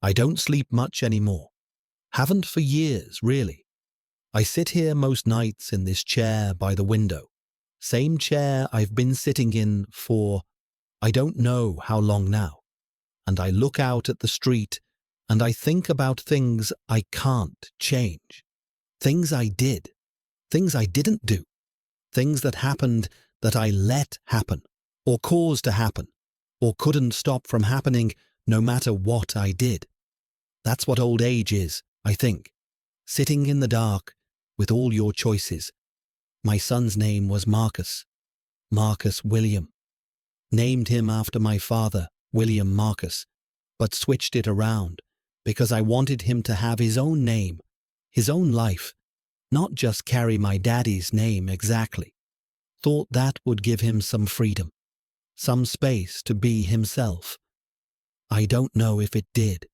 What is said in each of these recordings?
I don't sleep much anymore. Haven't for years, really. I sit here most nights in this chair by the window. Same chair I've been sitting in for I don't know how long now. And I look out at the street and I think about things I can't change. Things I did. Things I didn't do. Things that happened that I let happen, or caused to happen, or couldn't stop from happening no matter what I did. That's what old age is, I think. Sitting in the dark with all your choices. My son's name was Marcus. Marcus William. Named him after my father, William Marcus, but switched it around because I wanted him to have his own name, his own life, not just carry my daddy's name exactly. Thought that would give him some freedom, some space to be himself. I don't know if it did.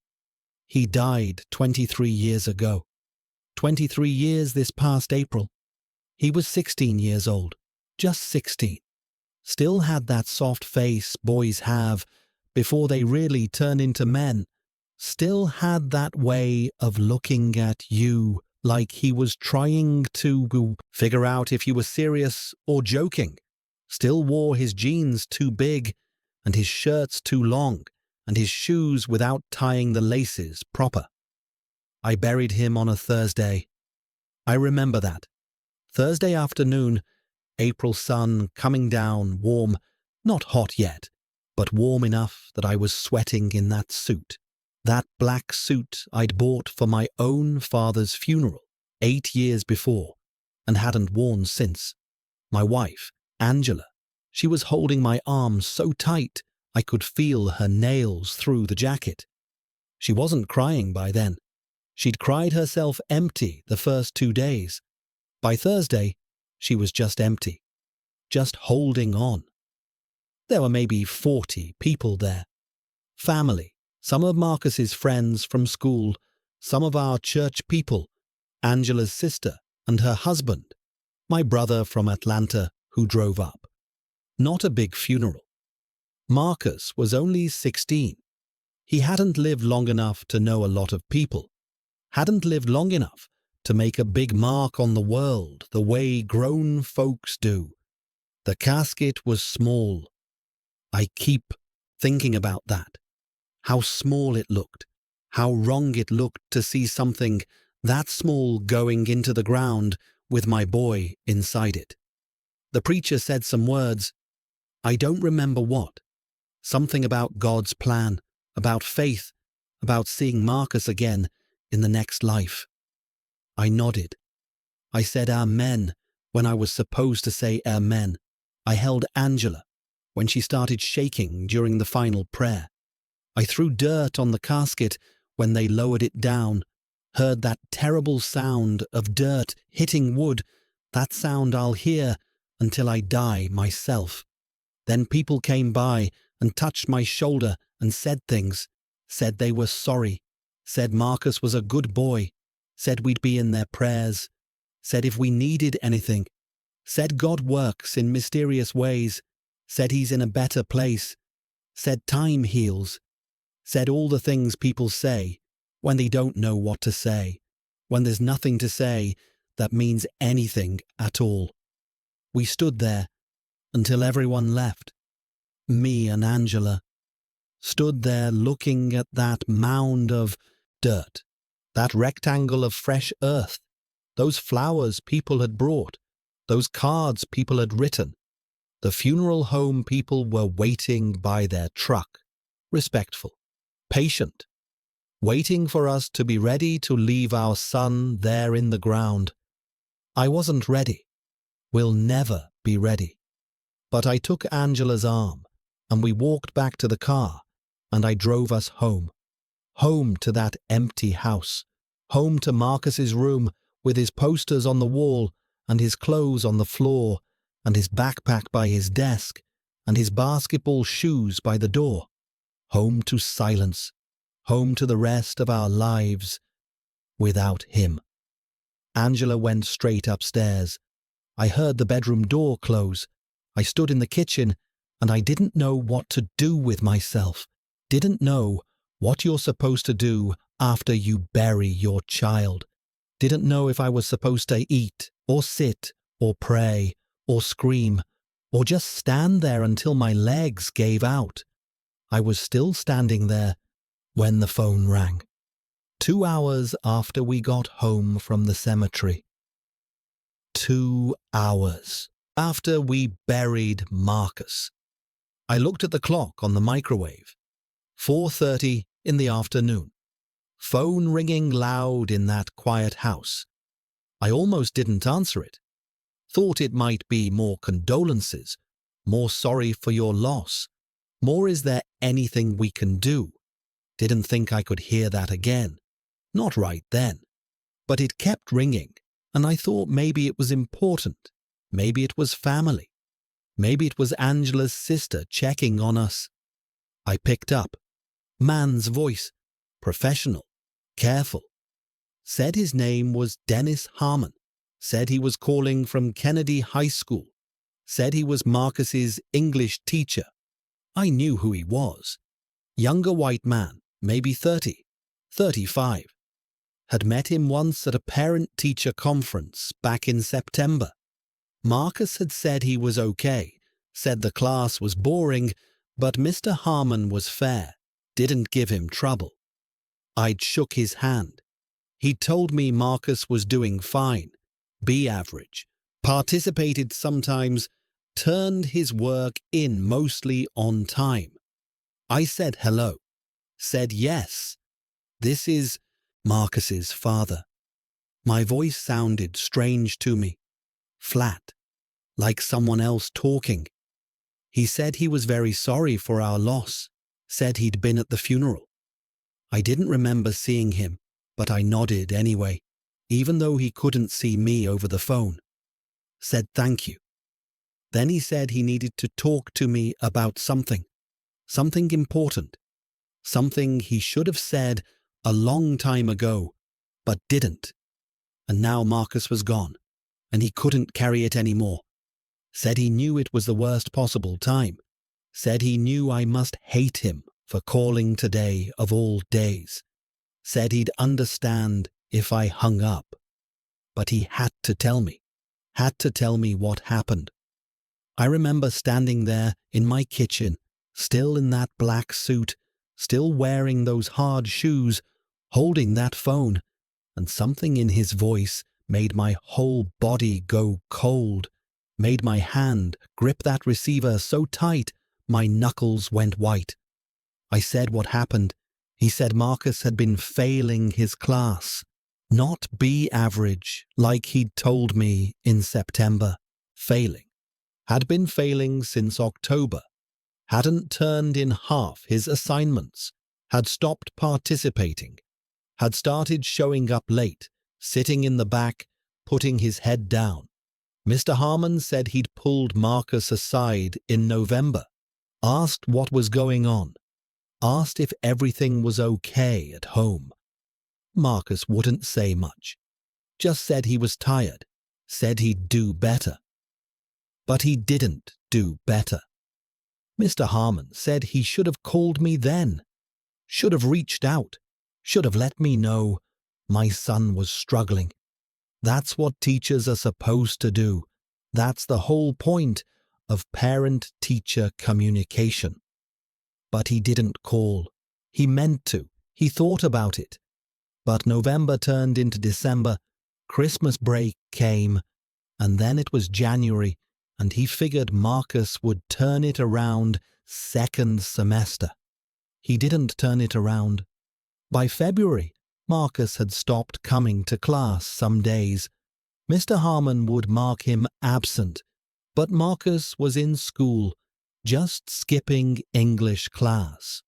He died 23 years ago. 23 years this past April. He was 16 years old, just 16. Still had that soft face boys have before they really turn into men. Still had that way of looking at you like he was trying to figure out if you were serious or joking. Still wore his jeans too big and his shirts too long and his shoes without tying the laces proper. I buried him on a Thursday. I remember that. Thursday afternoon, April sun coming down, warm, not hot yet, but warm enough that I was sweating in that suit. That black suit I'd bought for my own father's funeral 8 years before and hadn't worn since. My wife, Angela, she was holding my arm so tight I could feel her nails through the jacket. She wasn't crying by then. She'd cried herself empty the first 2 days. By Thursday, she was just empty, just holding on. There were maybe 40 people there. Family, some of Marcus's friends from school, some of our church people, Angela's sister and her husband, my brother from Atlanta who drove up. Not a big funeral. Marcus was only 16. He hadn't lived long enough to know a lot of people, hadn't lived long enough to make a big mark on the world the way grown folks do. The casket was small. I keep thinking about that. How small it looked, how wrong it looked to see something that small going into the ground with my boy inside it. The preacher said some words. I don't remember what. Something about God's plan, about faith, about seeing Marcus again in the next life. I nodded. I said amen when I was supposed to say amen. I held Angela when she started shaking during the final prayer. I threw dirt on the casket when they lowered it down, heard that terrible sound of dirt hitting wood, that sound I'll hear until I die myself. Then people came by and touched my shoulder and said things, said they were sorry, said Marcus was a good boy, said we'd be in their prayers, said if we needed anything, said God works in mysterious ways, said he's in a better place, said time heals, said all the things people say when they don't know what to say, when there's nothing to say that means anything at all. We stood there until everyone left. Me and Angela stood there looking at that mound of dirt, that rectangle of fresh earth, those flowers people had brought, those cards people had written, the funeral home people were waiting by their truck, respectful, patient, waiting for us to be ready to leave our son there in the ground. I wasn't ready. We'll never be ready. But I took Angela's arm and we walked back to the car and I drove us home. Home to that empty house. Home to Marcus's room with his posters on the wall and his clothes on the floor and his backpack by his desk and his basketball shoes by the door. Home to silence. Home to the rest of our lives without him. Angela went straight upstairs. I heard the bedroom door close. I stood in the kitchen and I didn't know what to do with myself. Didn't know What you're supposed to do after you bury your child. Didn't know if I was supposed to eat, or sit, or pray, or scream, or just stand there until my legs gave out. I was still standing there when the phone rang. 2 hours after we got home from the cemetery. 2 hours after we buried Marcus. I looked at the clock on the microwave. 4:30 in the afternoon. Phone ringing loud in that quiet house. I almost didn't answer it. Thought it might be more condolences, more sorry for your loss, more is there anything we can do. Didn't think I could hear that again. Not right then. But it kept ringing, and I thought maybe it was important. Maybe it was family. Maybe it was Angela's sister checking on us. I picked up. Man's voice. Professional. Careful. Said his name was Dennis Harmon. Said he was calling from Kennedy High School. Said he was Marcus's English teacher. I knew who he was. Younger white man, maybe 30, 35. Had met him once at a parent-teacher conference back in September. Marcus had said he was okay, said the class was boring, but Mr. Harmon was fair, didn't give him trouble. I'd shook his hand. He told me Marcus was doing fine, B average, participated sometimes, turned his work in mostly on time. I said hello, said yes. This is Marcus's father. My voice sounded strange to me, flat, like someone else talking. He said he was very sorry for our loss, said he'd been at the funeral. I didn't remember seeing him, but I nodded anyway, even though he couldn't see me over the phone. Said thank you. Then he said he needed to talk to me about something important, something he should have said a long time ago, but didn't. And now Marcus was gone, and he couldn't carry it anymore. Said he knew it was the worst possible time. Said he knew I must hate him for calling today of all days. Said he'd understand if I hung up. But he had to tell me what happened. I remember standing there in my kitchen, still in that black suit, still wearing those hard shoes, holding that phone, and something in his voice made my whole body go cold, made my hand grip that receiver so tight my knuckles went white. I said what happened. He said Marcus had been failing his class, not B average like he'd told me in September. Failing. Had been failing since October. Hadn't turned in half his assignments. Had stopped participating. Had started showing up late, sitting in the back, putting his head down. Mr. Harmon said he'd pulled Marcus aside in November, asked what was going on, asked if everything was okay at home. Marcus wouldn't say much, just said he was tired, said he'd do better. But he didn't do better. Mr. Harmon said he should have called me then, should have reached out, should have let me know my son was struggling. That's what teachers are supposed to do. That's the whole point of parent-teacher communication. But he didn't call. He meant to. He thought about it. But November turned into December, Christmas break came, and then it was January, and he figured Marcus would turn it around second semester. He didn't turn it around. By February, Marcus had stopped coming to class some days. Mr. Harmon would mark him absent, but Marcus was in school, just skipping English class.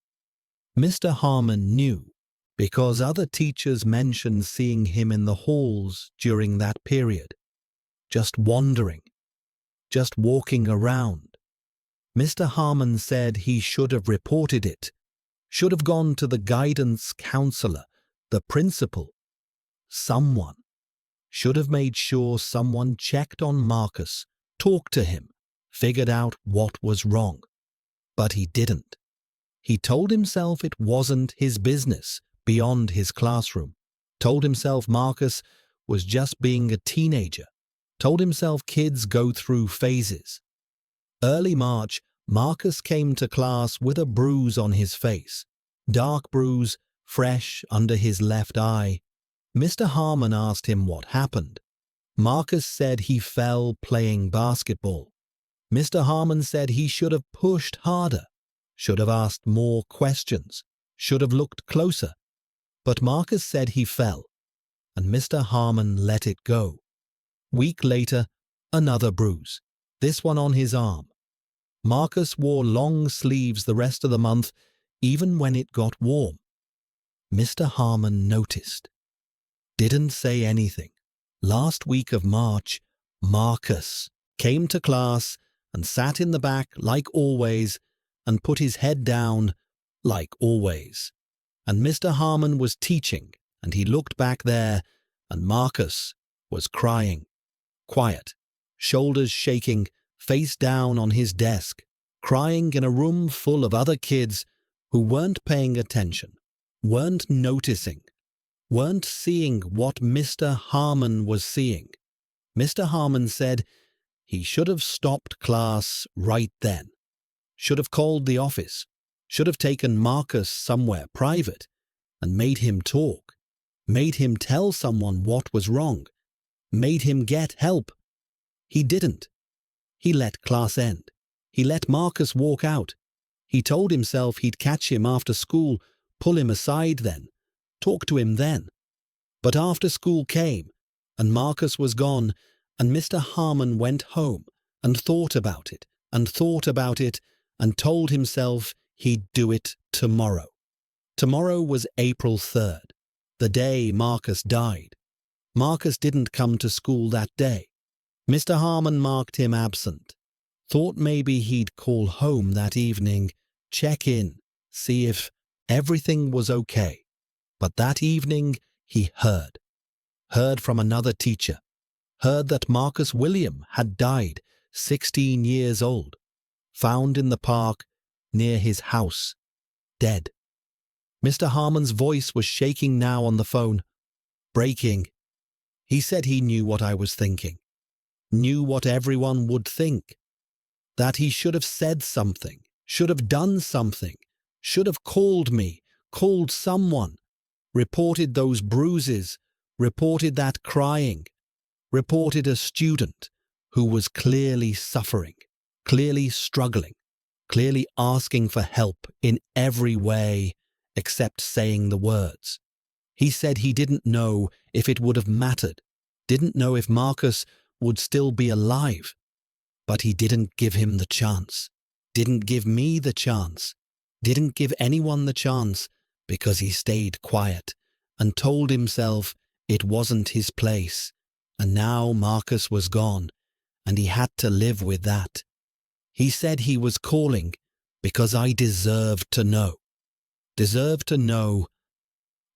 Mr. Harmon knew, because other teachers mentioned seeing him in the halls during that period, just wandering, just walking around. Mr. Harmon said he should have reported it, should have gone to the guidance counselor, the principal. Someone should have made sure someone checked on Marcus, talked to him, figured out what was wrong. But he didn't. He told himself it wasn't his business beyond his classroom. Told himself Marcus was just being a teenager. Told himself kids go through phases. Early March, Marcus came to class with a bruise on his face. Dark bruise, fresh under his left eye. Mr. Harmon asked him what happened. Marcus said he fell playing basketball. Mr. Harmon said he should have pushed harder, should have asked more questions, should have looked closer. But Marcus said he fell, and Mr. Harmon let it go. Week later, another bruise, this one on his arm. Marcus wore long sleeves the rest of the month, even when it got warm. Mr. Harmon noticed. Didn't say anything. Last week of March, Marcus came to class and sat in the back like always and put his head down like always. And Mr. Harmon was teaching and he looked back there and Marcus was crying. Quiet, shoulders shaking, face down on his desk, crying in a room full of other kids who weren't paying attention, weren't noticing, weren't seeing what Mr. Harmon was seeing. Mr. Harmon said he should have stopped class right then, should have called the office, should have taken Marcus somewhere private and made him talk, made him tell someone what was wrong, made him get help. He didn't. He let class end. He let Marcus walk out. He told himself he'd catch him after school, pull him aside then, talk to him then. But after school came, and Marcus was gone, and Mr. Harmon went home and thought about it, and thought about it, and told himself he'd do it tomorrow. Tomorrow was April 3rd, the day Marcus died. Marcus didn't come to school that day. Mr. Harmon marked him absent. Thought maybe he'd call home that evening, check in, see if everything was okay. But that evening he heard from another teacher, heard that Marcus William had died, 16 years old, found in the park near his house, dead. Mr. Harmon's voice was shaking now on the phone, breaking. He said he knew what I was thinking, knew what everyone would think, that he should have said something, should have done something, should have called me, called someone, reported those bruises, reported that crying, reported a student who was clearly suffering, clearly struggling, clearly asking for help in every way except saying the words. He said he didn't know if it would have mattered, didn't know if Marcus would still be alive. But he didn't give him the chance, didn't give me the chance, didn't give anyone the chance because he stayed quiet and told himself it wasn't his place. And now Marcus was gone and he had to live with that. He said he was calling because I deserved to know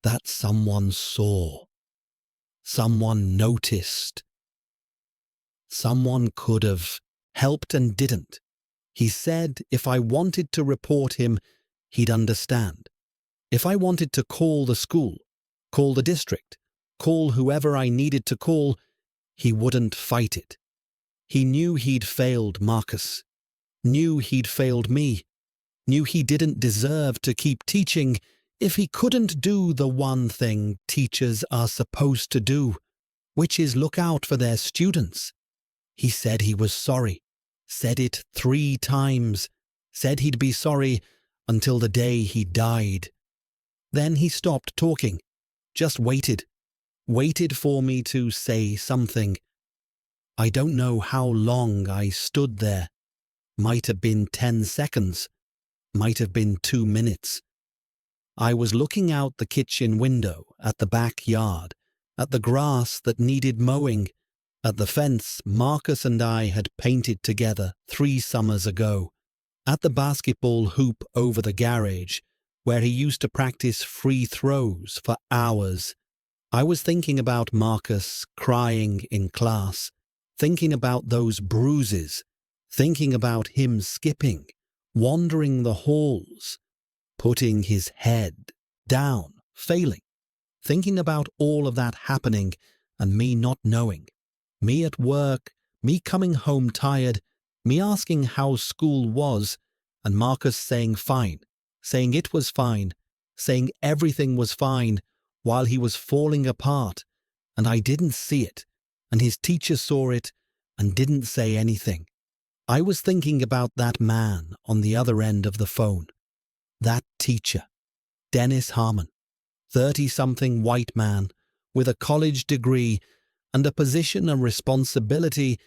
that someone saw, someone noticed, someone could have helped and didn't. He said if I wanted to report him, he'd understand. If I wanted to call the school, call the district, call whoever I needed to call, he wouldn't fight it. He knew he'd failed Marcus, knew he'd failed me, knew he didn't deserve to keep teaching if he couldn't do the one thing teachers are supposed to do, which is look out for their students. He said he was sorry, said it 3 times, said he'd be sorry until the day he died. Then he stopped talking, just waited for me to say something. I don't know how long I stood there. Might have been 10 seconds, might have been 2 minutes. I was looking out the kitchen window at the backyard, at the grass that needed mowing, at the fence Marcus and I had painted together 3 summers ago, at the basketball hoop over the garage, where he used to practice free throws for hours. I was thinking about Marcus crying in class, thinking about those bruises, thinking about him skipping, wandering the halls, putting his head down, failing, thinking about all of that happening and me not knowing, me at work, me coming home tired, me asking how school was, and Marcus saying fine, saying it was fine, saying everything was fine while he was falling apart, and I didn't see it, and his teacher saw it and didn't say anything. I was thinking about that man on the other end of the phone, that teacher, Dennis Harmon, 30-something white man with a college degree and a position and responsibility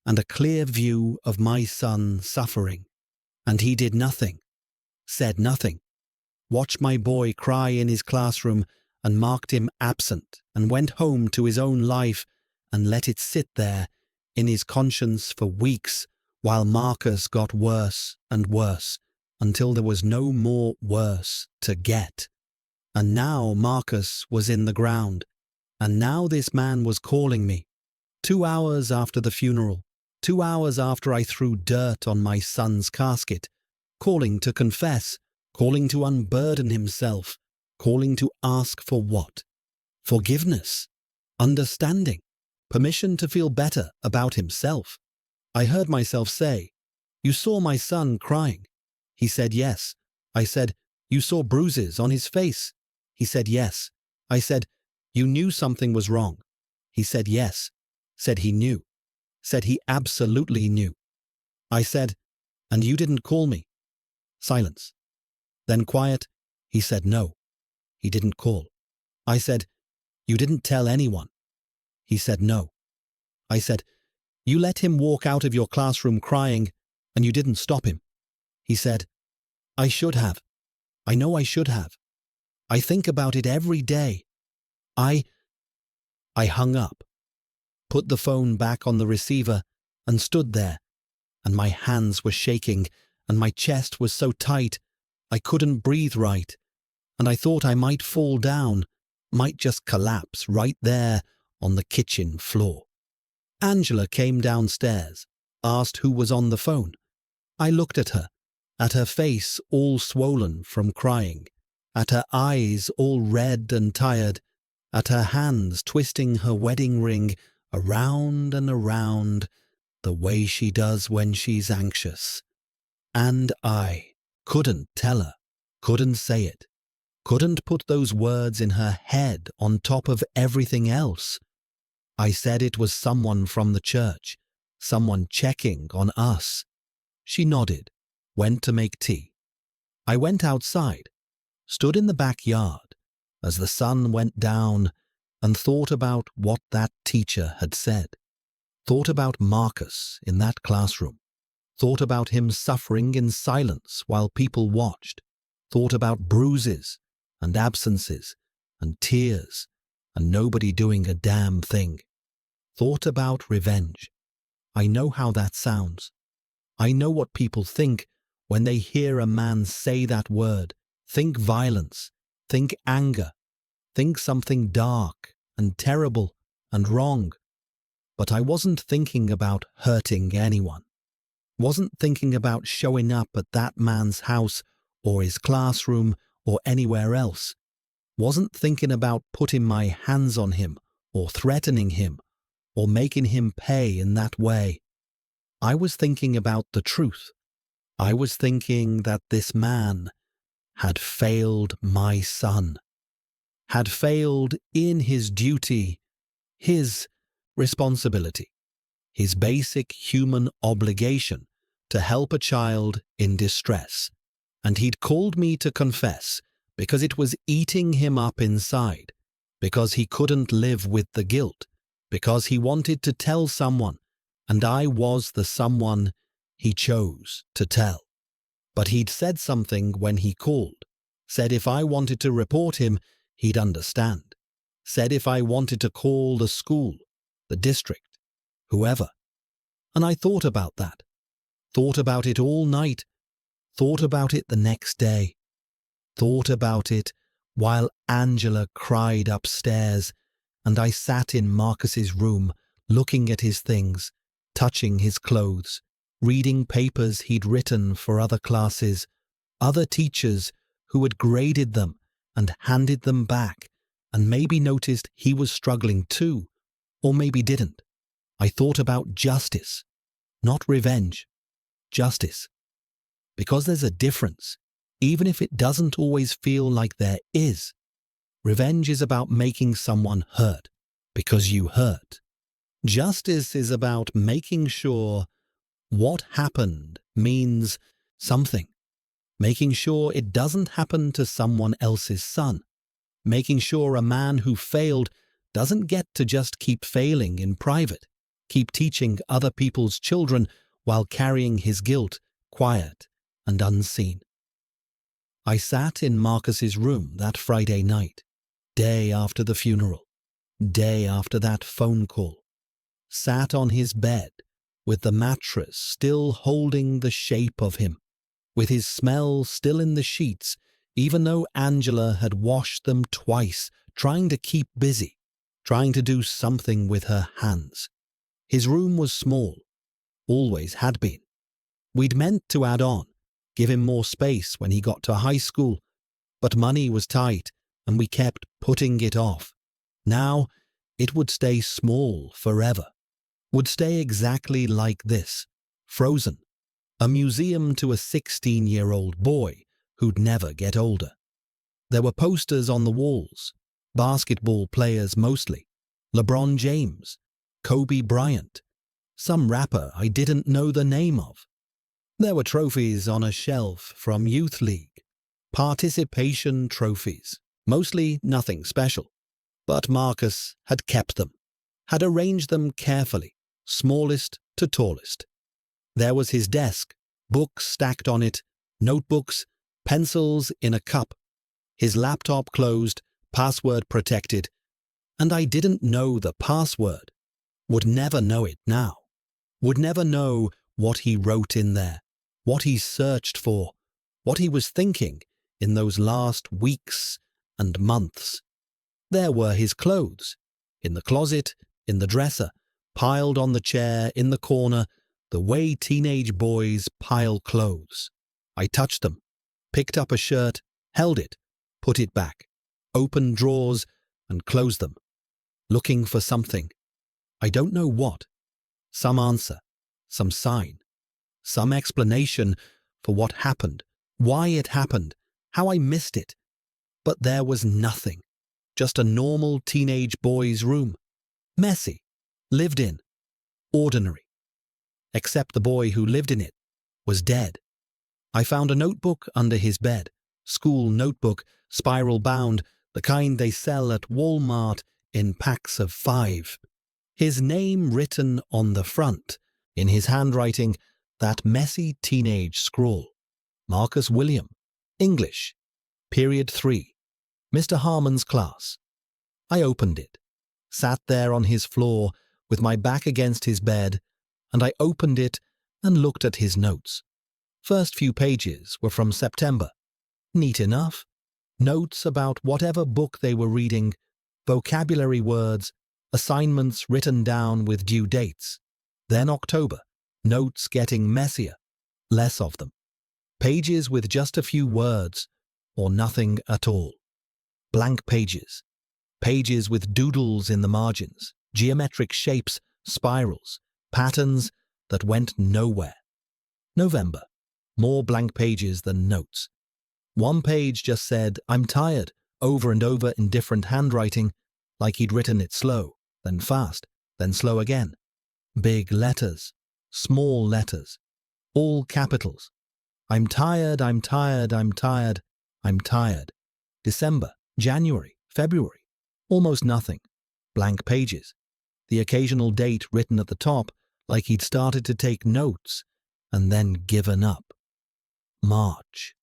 and a clear view of my son suffering. And he did nothing, said nothing, watched my boy cry in his classroom and marked him absent and went home to his own life and let it sit there in his conscience for weeks while Marcus got worse and worse until there was no more worse to get. And now Marcus was in the ground, and now this man was calling me. 2 hours after the funeral, 2 hours after I threw dirt on my son's casket, calling to confess, calling to unburden himself, calling to ask for what? Forgiveness, understanding, permission to feel better about himself. I heard myself say, "You saw my son crying." He said yes. I said, "You saw bruises on his face." He said yes. I said, "You knew something was wrong." He said yes. Said he knew. Said he absolutely knew. I said, "And you didn't call me?" Silence. Then quiet. He said no. He didn't call. I said, "You didn't tell anyone?" He said no. I said, "You let him walk out of your classroom crying, and you didn't stop him." He said, "I should have. I know I should have. I think about it every day. I hung up, put the phone back on the receiver, and stood there, and my hands were shaking, and my chest was so tight, I couldn't breathe right, and I thought I might fall down, might just collapse right there on the kitchen floor. Angela came downstairs, asked who was on the phone. I looked at her face all swollen from crying, at her eyes all red and tired, at her hands twisting her wedding ring around and around the way she does when she's anxious. And I couldn't tell her, couldn't say it, couldn't put those words in her head on top of everything else. I said it was someone from the church, someone checking on us. She nodded, went to make tea. I went outside, stood in the backyard as the sun went down and thought about what that teacher had said, thought about Marcus in that classroom, thought about him suffering in silence while people watched, thought about bruises and absences and tears and nobody doing a damn thing, thought about revenge. I know how that sounds. I know what people think when they hear a man say that word. Think violence, think anger, think something dark and terrible and wrong. But I wasn't thinking about hurting anyone. Wasn't thinking about showing up at that man's house or his classroom or anywhere else. Wasn't thinking about putting my hands on him or threatening him or making him pay in that way. I was thinking about the truth. I was thinking that this man had failed my son, had failed in his duty, his responsibility, his basic human obligation to help a child in distress. And he'd called me to confess because it was eating him up inside, because he couldn't live with the guilt, because he wanted to tell someone, and I was the someone he chose to tell. But he'd said something when he called, said if I wanted to report him, he'd understand, said if I wanted to call the school, the district, whoever. And I thought about that, thought about it all night, thought about it the next day, thought about it while Angela cried upstairs, and I sat in Marcus's room looking at his things, touching his clothes, reading papers he'd written for other classes, other teachers who had graded them and handed them back, and maybe noticed he was struggling too, or maybe didn't. I thought about justice, not revenge. Justice. Because there's a difference, even if it doesn't always feel like there is. Revenge is about making someone hurt, because you hurt. Justice is about making sure what happened means something. Making sure it doesn't happen to someone else's son. Making sure a man who failed doesn't get to just keep failing in private, keep teaching other people's children while carrying his guilt quiet and unseen. I sat in Marcus's room that Friday night, day after the funeral, day after that phone call. Sat on his bed, with the mattress still holding the shape of him, with his smell still in the sheets, even though Angela had washed them twice, trying to keep busy, trying to do something with her hands. His room was small, always had been. We'd meant to add on, give him more space when he got to high school, but money was tight and we kept putting it off. Now, it would stay small forever. Would stay exactly like this, frozen. A museum to a 16-year-old boy who'd never get older. There were posters on the walls, basketball players mostly, LeBron James, Kobe Bryant, some rapper I didn't know the name of. There were trophies on a shelf from Youth League, participation trophies, mostly nothing special. But Marcus had kept them, had arranged them carefully, smallest to tallest. There was his desk, books stacked on it, notebooks, pencils in a cup, his laptop closed, password protected, and I didn't know the password, would never know it now, would never know what he wrote in there, what he searched for, what he was thinking in those last weeks and months. There were his clothes, in the closet, in the dresser, piled on the chair, in the corner, the way teenage boys pile clothes. I touched them, picked up a shirt, held it, put it back, opened drawers and closed them, looking for something. I don't know what. Some answer, some sign, some explanation for what happened, why it happened, how I missed it. But there was nothing. Just a normal teenage boy's room. Messy. Lived in. Ordinary. Except the boy who lived in it was dead. I found a notebook under his bed. School notebook, spiral bound, the kind they sell at Walmart in packs of 5. His name written on the front, in his handwriting, that messy teenage scrawl. Marcus William. English. Period 3. Mr. Harmon's class. I opened it, sat there on his floor with my back against his bed, and I opened it and looked at his notes. First few pages were from September. Neat enough. Notes about whatever book they were reading, vocabulary words, assignments written down with due dates. Then October. Notes getting messier, less of them. Pages with just a few words, or nothing at all. Blank pages. Pages with doodles in the margins, geometric shapes, spirals, patterns that went nowhere. November. More blank pages than notes. One page just said, "I'm tired," over and over in different handwriting, like he'd written it slow, then fast, then slow again. Big letters, small letters, all capitals. "I'm tired, I'm tired, I'm tired, I'm tired." December, January, February. Almost nothing. Blank pages. The occasional date written at the top, like he'd started to take notes and then given up. March.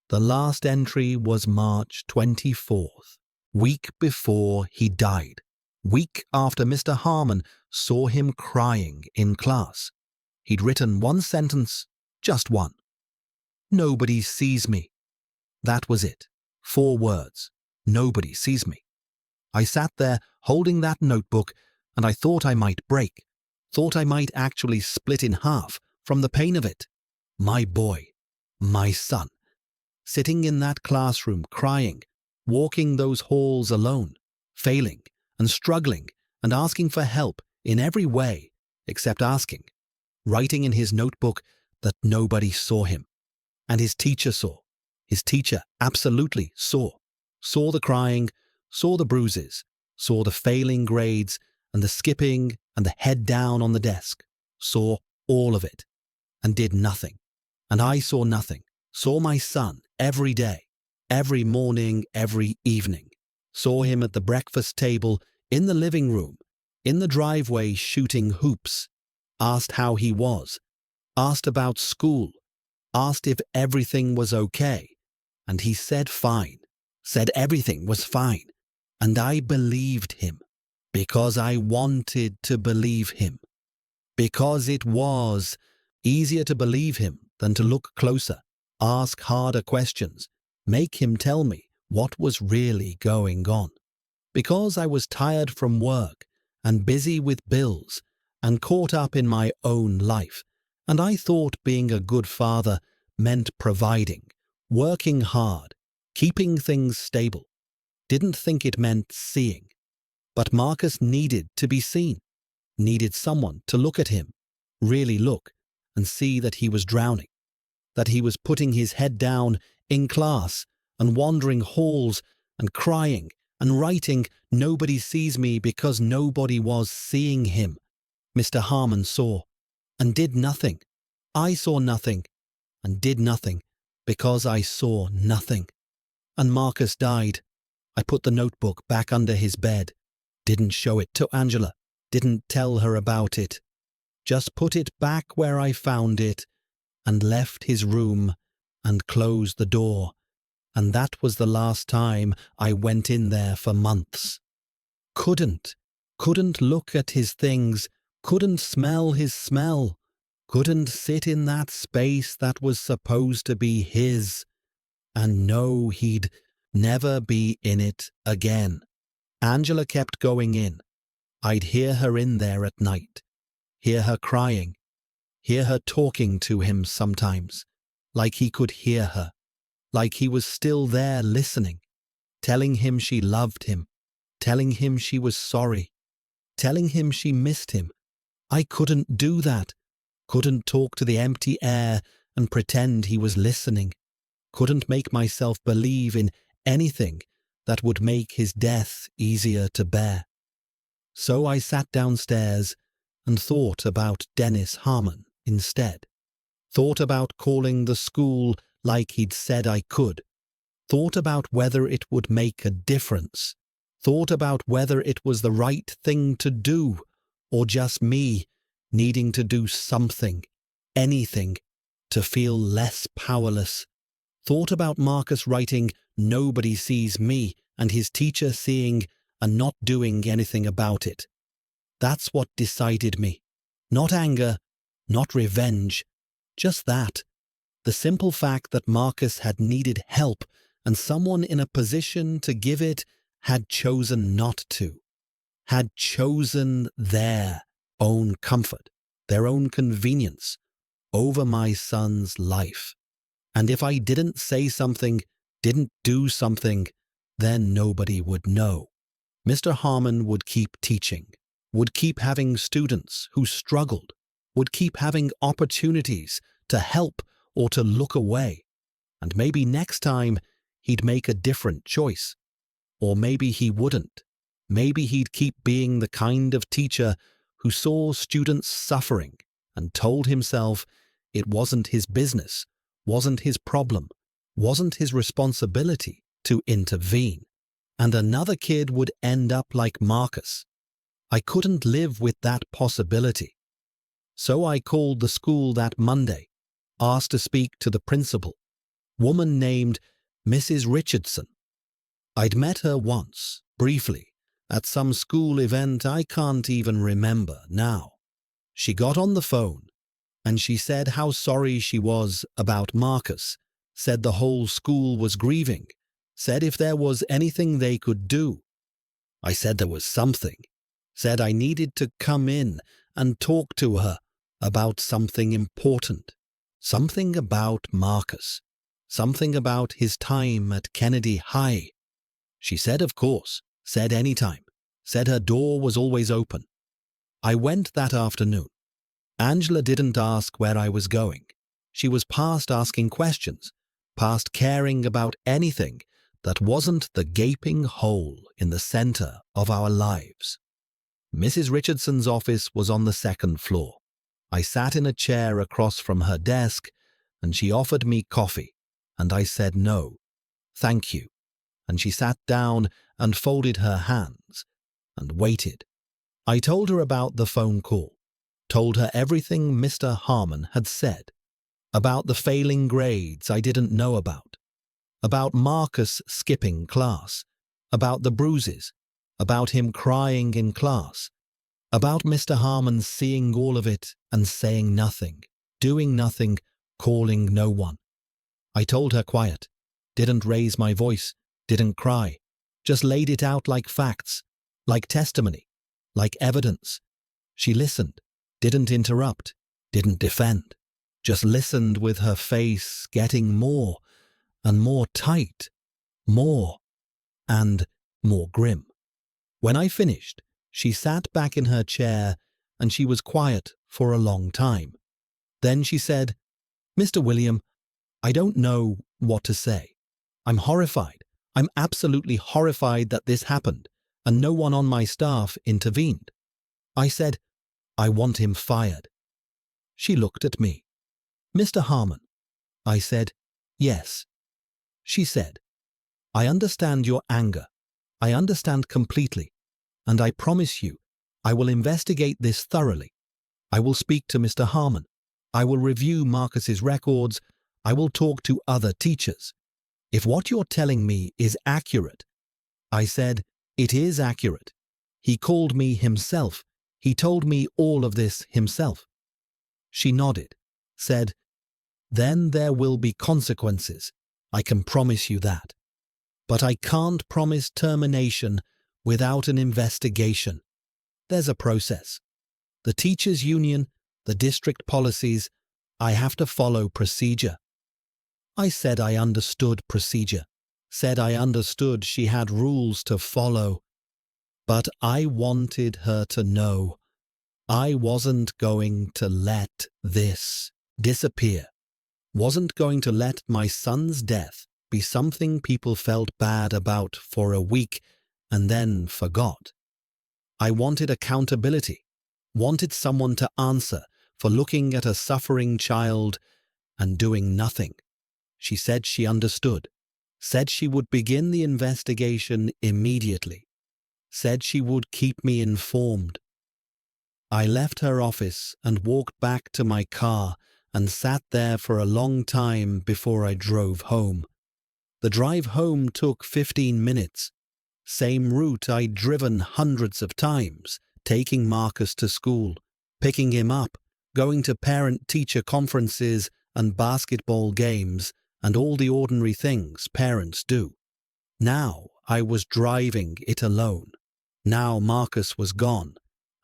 The last entry was March 24th, week before he died, week after Mr. Harmon saw him crying in class. He'd written one sentence, just one. "Nobody sees me." That was it. 4 words. Nobody sees me. I sat there holding that notebook, and I thought I might break, thought I might actually split in half from the pain of it. My boy, my son, sitting in that classroom crying, walking those halls alone, failing and struggling and asking for help in every way except asking, writing in his notebook that nobody saw him. And his teacher saw. His teacher absolutely saw. Saw the crying, saw the bruises, saw the failing grades and the skipping and the head down on the desk. Saw all of it and did nothing. And I saw nothing. Saw my son every day, every morning, every evening. Saw him at the breakfast table, in the living room, in the driveway shooting hoops. Asked how he was. Asked about school. Asked if everything was okay. And he said fine. Said everything was fine. And I believed him. Because I wanted to believe him. Because it was easier to believe him than to look closer, ask harder questions, make him tell me what was really going on. Because I was tired from work and busy with bills and caught up in my own life, and I thought being a good father meant providing, working hard, keeping things stable. Didn't think it meant seeing. But Marcus needed to be seen, needed someone to look at him, really look, and see that he was drowning, that he was putting his head down in class and wandering halls and crying and writing, "Nobody sees me," because nobody was seeing him. Mr. Harmon saw and did nothing. I saw nothing and did nothing because I saw nothing. And Marcus died. I put the notebook back under his bed. Didn't show it to Angela. Didn't tell her about it. Just put it back where I found it and left his room and closed the door. And that was the last time I went in there for months. Couldn't look at his things, couldn't smell his smell, couldn't sit in that space that was supposed to be his, and know he'd never be in it again. Angela kept going in. I'd hear her in there at night, hear her crying, hear her talking to him sometimes, like he could hear her, like he was still there listening, telling him she loved him, telling him she was sorry, telling him she missed him. I couldn't do that, couldn't talk to the empty air and pretend he was listening, couldn't make myself believe in anything that would make his death easier to bear. So I sat downstairs and thought about Dennis Harmon instead. Thought about calling the school like he'd said I could. Thought about whether it would make a difference. Thought about whether it was the right thing to do, or just me needing to do something, anything, to feel less powerless. Thought about Marcus writing, "Nobody sees me," and his teacher seeing and not doing anything about it. That's what decided me. Not anger, not revenge, just that. The simple fact that Marcus had needed help and someone in a position to give it had chosen not to. Had chosen their own comfort, their own convenience, over my son's life. And if I didn't say something, didn't do something, then nobody would know. Mr. Harmon would keep teaching, would keep having students who struggled, would keep having opportunities to help or to look away. And maybe next time he'd make a different choice. Or maybe he wouldn't. Maybe he'd keep being the kind of teacher who saw students suffering and told himself it wasn't his business, wasn't his problem, wasn't his responsibility to intervene. And another kid would end up like Marcus. I couldn't live with that possibility. So I called the school that Monday, asked to speak to the principal, woman named Mrs. Richardson. I'd met her once, briefly, at some school event I can't even remember now. She got on the phone, and she said how sorry she was about Marcus, said the whole school was grieving, said if there was anything they could do. I said there was something, said I needed to come in and talk to her about something important, something about Marcus. Something about his time at Kennedy High. She said of course, said anytime, said her door was always open. I went that afternoon. Angela didn't ask where I was going. She was past asking questions, past caring about anything that wasn't the gaping hole in the center of our lives. Mrs. Richardson's office was on the second floor. I sat in a chair across from her desk, and she offered me coffee, and I said no, thank you, and she sat down and folded her hands and waited. I told her about the phone call, told her everything Mr. Harmon had said, about the failing grades I didn't know about Marcus skipping class, about the bruises, about him crying in class, about Mr. Harmon seeing all of it and saying nothing, doing nothing, calling no one. I told her quiet, didn't raise my voice, didn't cry, just laid it out like facts, like testimony, like evidence. She listened, didn't interrupt, didn't defend, just listened with her face getting more and more tight, more and more grim. When I finished, she sat back in her chair and she was quiet for a long time. Then she said, "Mr. William, I don't know what to say. I'm horrified. I'm absolutely horrified that this happened, and no one on my staff intervened." I said, "I want him fired." She looked at me. "Mr. Harmon." I said, "Yes." She said, "I understand your anger. I understand completely, and I promise you, I will investigate this thoroughly. I will speak to Mr. Harmon. I will review Marcus's records. I will talk to other teachers. If what you're telling me is accurate." I said, "It is accurate. He called me himself. He told me all of this himself." She nodded, said, "Then there will be consequences. I can promise you that. But I can't promise termination without an investigation. There's a process. The teachers' union, the district policies, I have to follow procedure." I said I understood procedure, said I understood she had rules to follow. But I wanted her to know I wasn't going to let this disappear, wasn't going to let my son's death be something people felt bad about for a week and then forgot. I wanted accountability, wanted someone to answer for looking at a suffering child and doing nothing. She said she understood, said she would begin the investigation immediately, said she would keep me informed. I left her office and walked back to my car and sat there for a long time before I drove home. The drive home took 15 minutes. Same route I'd driven hundreds of times, taking Marcus to school, picking him up, going to parent-teacher conferences and basketball games, and all the ordinary things parents do. Now I was driving it alone. Now Marcus was gone,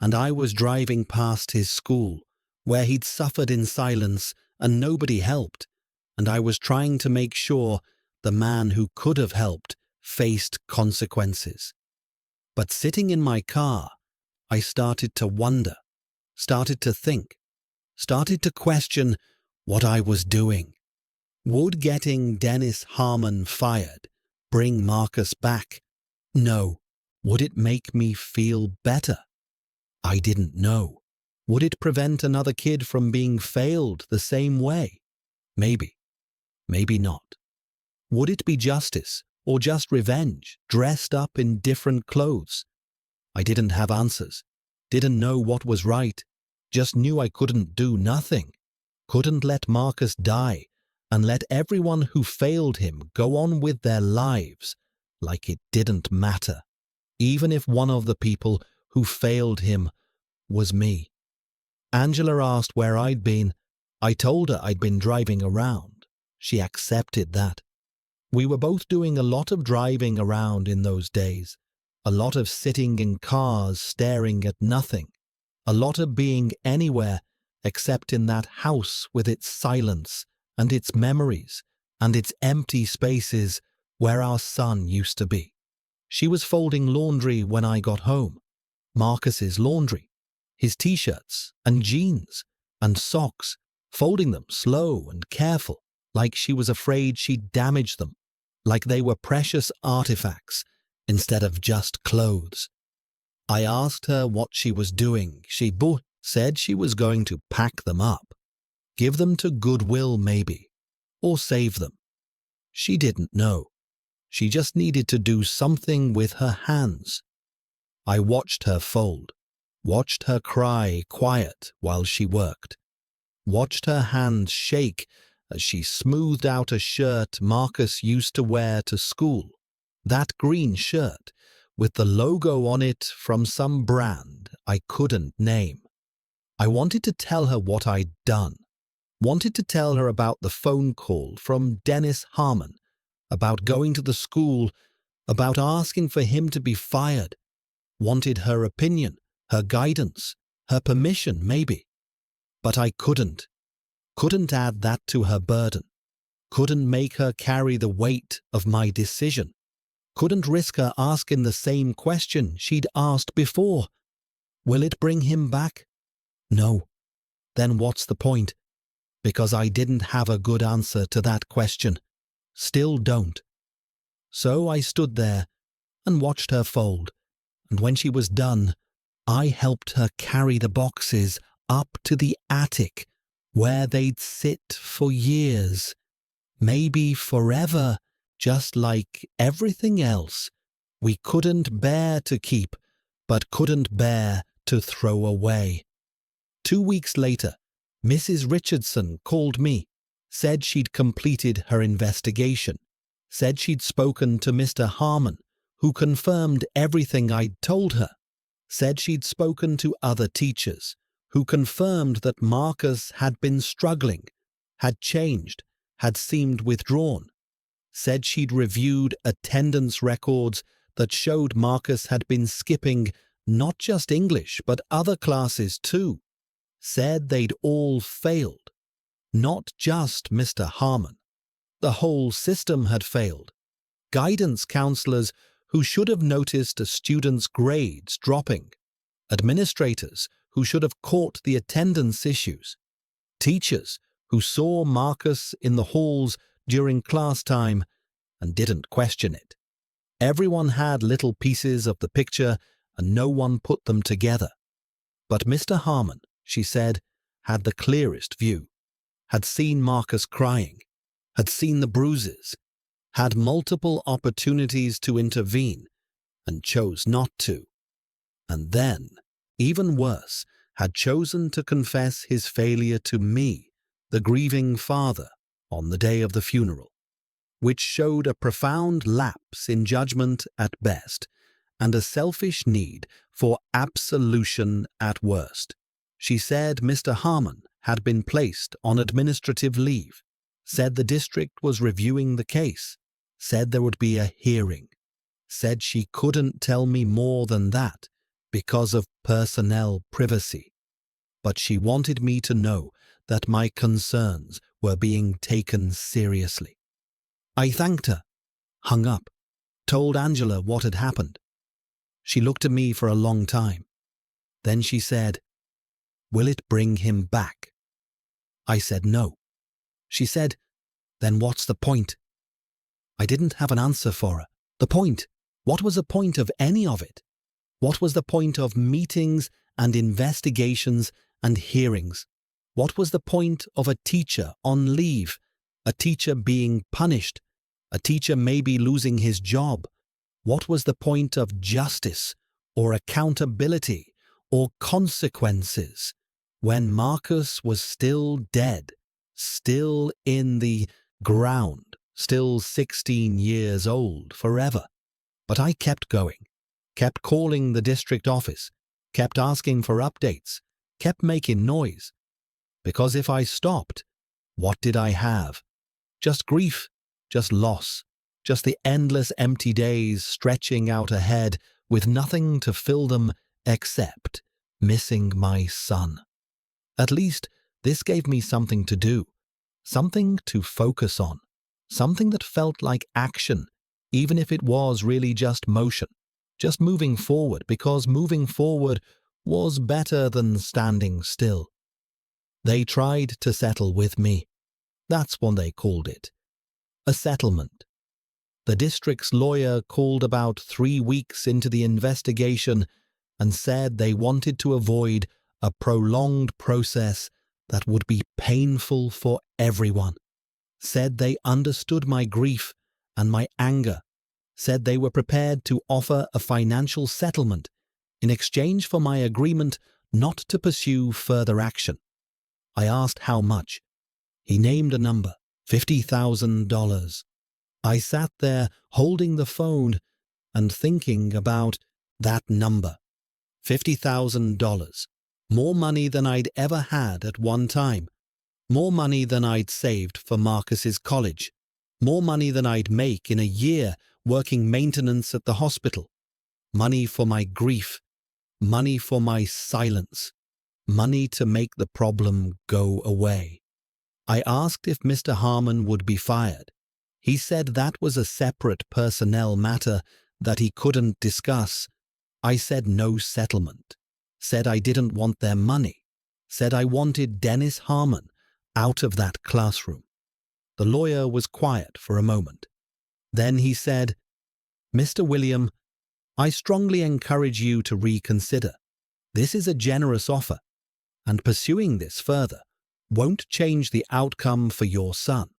and I was driving past his school, where he'd suffered in silence and nobody helped, and I was trying to make sure the man who could have helped faced consequences. But sitting in my car, I started to wonder, started to think, started to question what I was doing. Would getting Dennis Harmon fired bring Marcus back? No. Would it make me feel better? I didn't know. Would it prevent another kid from being failed the same way? Maybe. Maybe not. Would it be justice or just revenge dressed up in different clothes? I didn't have answers, didn't know what was right, just knew I couldn't do nothing, couldn't let Marcus die and let everyone who failed him go on with their lives like it didn't matter, even if one of the people who failed him was me. Angela asked where I'd been. I told her I'd been driving around. She accepted that. We were both doing a lot of driving around in those days, a lot of sitting in cars staring at nothing, a lot of being anywhere except in that house with its silence and its memories and its empty spaces where our son used to be. She was folding laundry when I got home. Marcus's laundry, his t-shirts and jeans and socks, folding them slow and careful, like she was afraid she'd damage them, like they were precious artifacts instead of just clothes. I asked her what she was doing. She said she was going to pack them up, give them to Goodwill maybe, or save them. She didn't know. She just needed to do something with her hands. I watched her fold, watched her cry quiet while she worked, watched her hands shake as she smoothed out a shirt Marcus used to wear to school, that green shirt with the logo on it from some brand I couldn't name. I wanted to tell her what I'd done, wanted to tell her about the phone call from Dennis Harmon, about going to the school, about asking for him to be fired, wanted her opinion, her guidance, her permission maybe. But I couldn't add that to her burden, couldn't make her carry the weight of my decision, couldn't risk her asking the same question she'd asked before. Will it bring him back? No. Then what's the point? Because I didn't have a good answer to that question. Still don't. So I stood there and watched her fold, and when she was done, I helped her carry the boxes up to the attic where they'd sit for years, maybe forever, just like everything else we couldn't bear to keep, but couldn't bear to throw away. 2 weeks later, Mrs. Richardson called me, said she'd completed her investigation, said she'd spoken to Mr. Harmon, who confirmed everything I'd told her, said she'd spoken to other teachers, who confirmed that Marcus had been struggling, had changed, had seemed withdrawn, said she'd reviewed attendance records that showed Marcus had been skipping not just English but other classes too, said they'd all failed, not just Mr. Harmon. The whole system had failed. Guidance counselors who should have noticed a student's grades dropping, administrators who should have caught the attendance issues, teachers who saw Marcus in the halls during class time and didn't question it. Everyone had little pieces of the picture and no one put them together. But Mr. Harmon, she said, had the clearest view, had seen Marcus crying, had seen the bruises, had multiple opportunities to intervene and chose not to. And then, even worse, had chosen to confess his failure to me, the grieving father, on the day of the funeral, which showed a profound lapse in judgment at best and a selfish need for absolution at worst. She said Mr. Harmon had been placed on administrative leave, said the district was reviewing the case, said there would be a hearing, said she couldn't tell me more than that because of personnel privacy. But she wanted me to know that my concerns were being taken seriously. I thanked her, hung up, told Angela what had happened. She looked at me for a long time. Then she said, "Will it bring him back?" I said no. She said, "Then what's the point?" I didn't have an answer for her. The point? What was the point of any of it? What was the point of meetings and investigations and hearings? What was the point of a teacher on leave, a teacher being punished, a teacher maybe losing his job? What was the point of justice or accountability or consequences when Marcus was still dead, still in the ground, still 16 years old forever? But I kept going, kept calling the district office, kept asking for updates, kept making noise. Because if I stopped, what did I have? Just grief, just loss, just the endless empty days stretching out ahead with nothing to fill them except missing my son. At least this gave me something to do, something to focus on, something that felt like action, even if it was really just motion, just moving forward, because moving forward was better than standing still. They tried to settle with me. That's what they called it. A settlement. The district's lawyer called about 3 weeks into the investigation and said they wanted to avoid a prolonged process that would be painful for everyone. Said they understood my grief and my anger. Said they were prepared to offer a financial settlement in exchange for my agreement not to pursue further action. I asked how much. He named a number, $50,000. I sat there holding the phone and thinking about that number. $50,000. More money than I'd ever had at one time. More money than I'd saved for Marcus's college. More money than I'd make in a year working maintenance at the hospital. Money for my grief. Money for my silence. Money to make the problem go away. I asked if Mr. Harmon would be fired. He said that was a separate personnel matter that he couldn't discuss. I said no settlement. Said I didn't want their money. Said I wanted Dennis Harmon out of that classroom. The lawyer was quiet for a moment. Then he said, "Mr. William, I strongly encourage you to reconsider. This is a generous offer, and pursuing this further won't change the outcome for your son."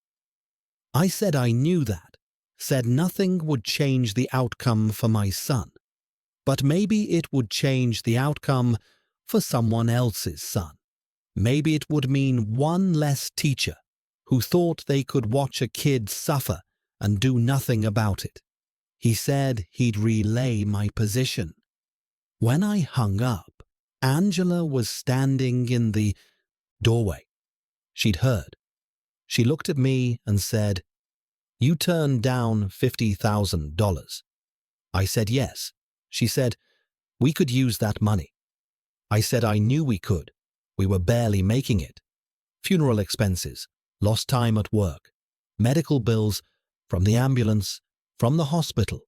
I said I knew that, said nothing would change the outcome for my son, but maybe it would change the outcome for someone else's son. Maybe it would mean one less teacher who thought they could watch a kid suffer and do nothing about it. He said he'd relay my position. When I hung up, Angela was standing in the doorway. She'd heard. She looked at me and said, "You turned down $50,000. I said yes. She said, "We could use that money." I said I knew we could. We were barely making it. Funeral expenses, lost time at work, medical bills from the ambulance, from the hospital,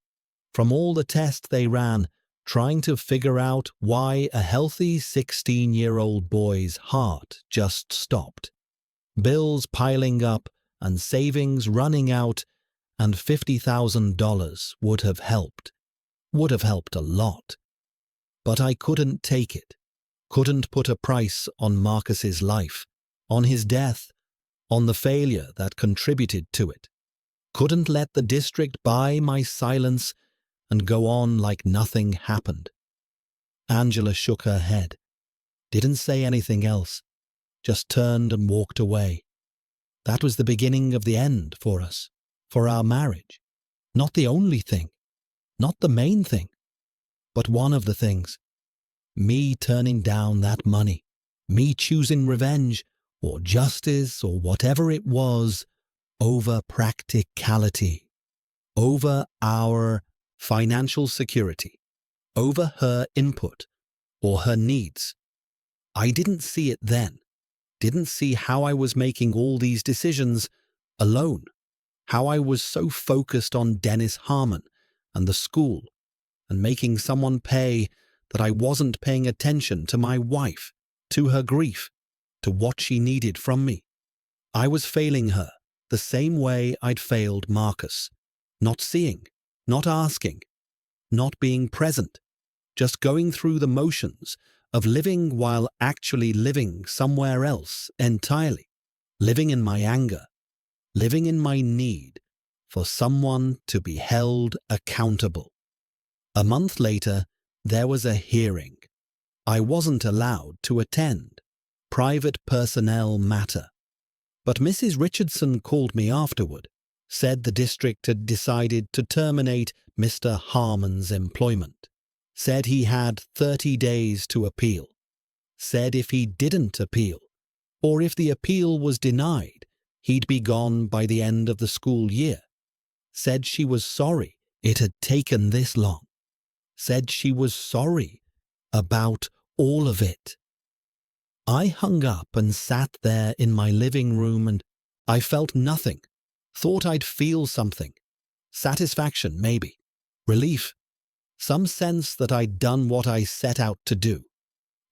from all the tests they ran, trying to figure out why a healthy 16-year-old boy's heart just stopped. Bills piling up and savings running out, and $50,000 would have helped a lot. But I couldn't take it, couldn't put a price on Marcus's life, on his death, on the failure that contributed to it. Couldn't let the district buy my silence and go on like nothing happened. Angela shook her head, didn't say anything else, just turned and walked away. That was the beginning of the end for us, for our marriage. Not the only thing, not the main thing, but one of the things. Me turning down that money, me choosing revenge or justice or whatever it was over practicality, over our financial security, over her input or her needs. I didn't see it then. Didn't see how I was making all these decisions alone, how I was so focused on Dennis Harmon and the school and making someone pay that I wasn't paying attention to my wife, to her grief, to what she needed from me. I was failing her the same way I'd failed Marcus, not seeing, not asking, not being present, just going through the motions of living while actually living somewhere else entirely, living in my anger, living in my need for someone to be held accountable. A month later, there was a hearing. I wasn't allowed to attend. Private personnel matter. But Mrs. Richardson called me afterward, said the district had decided to terminate Mr. Harmon's employment. Said he had 30 days to appeal. Said if he didn't appeal, or if the appeal was denied, he'd be gone by the end of the school year. Said she was sorry it had taken this long. Said she was sorry about all of it. I hung up and sat there in my living room and I felt nothing, Thought I'd feel something. Satisfaction, maybe. Relief. Some sense that I'd done what I set out to do.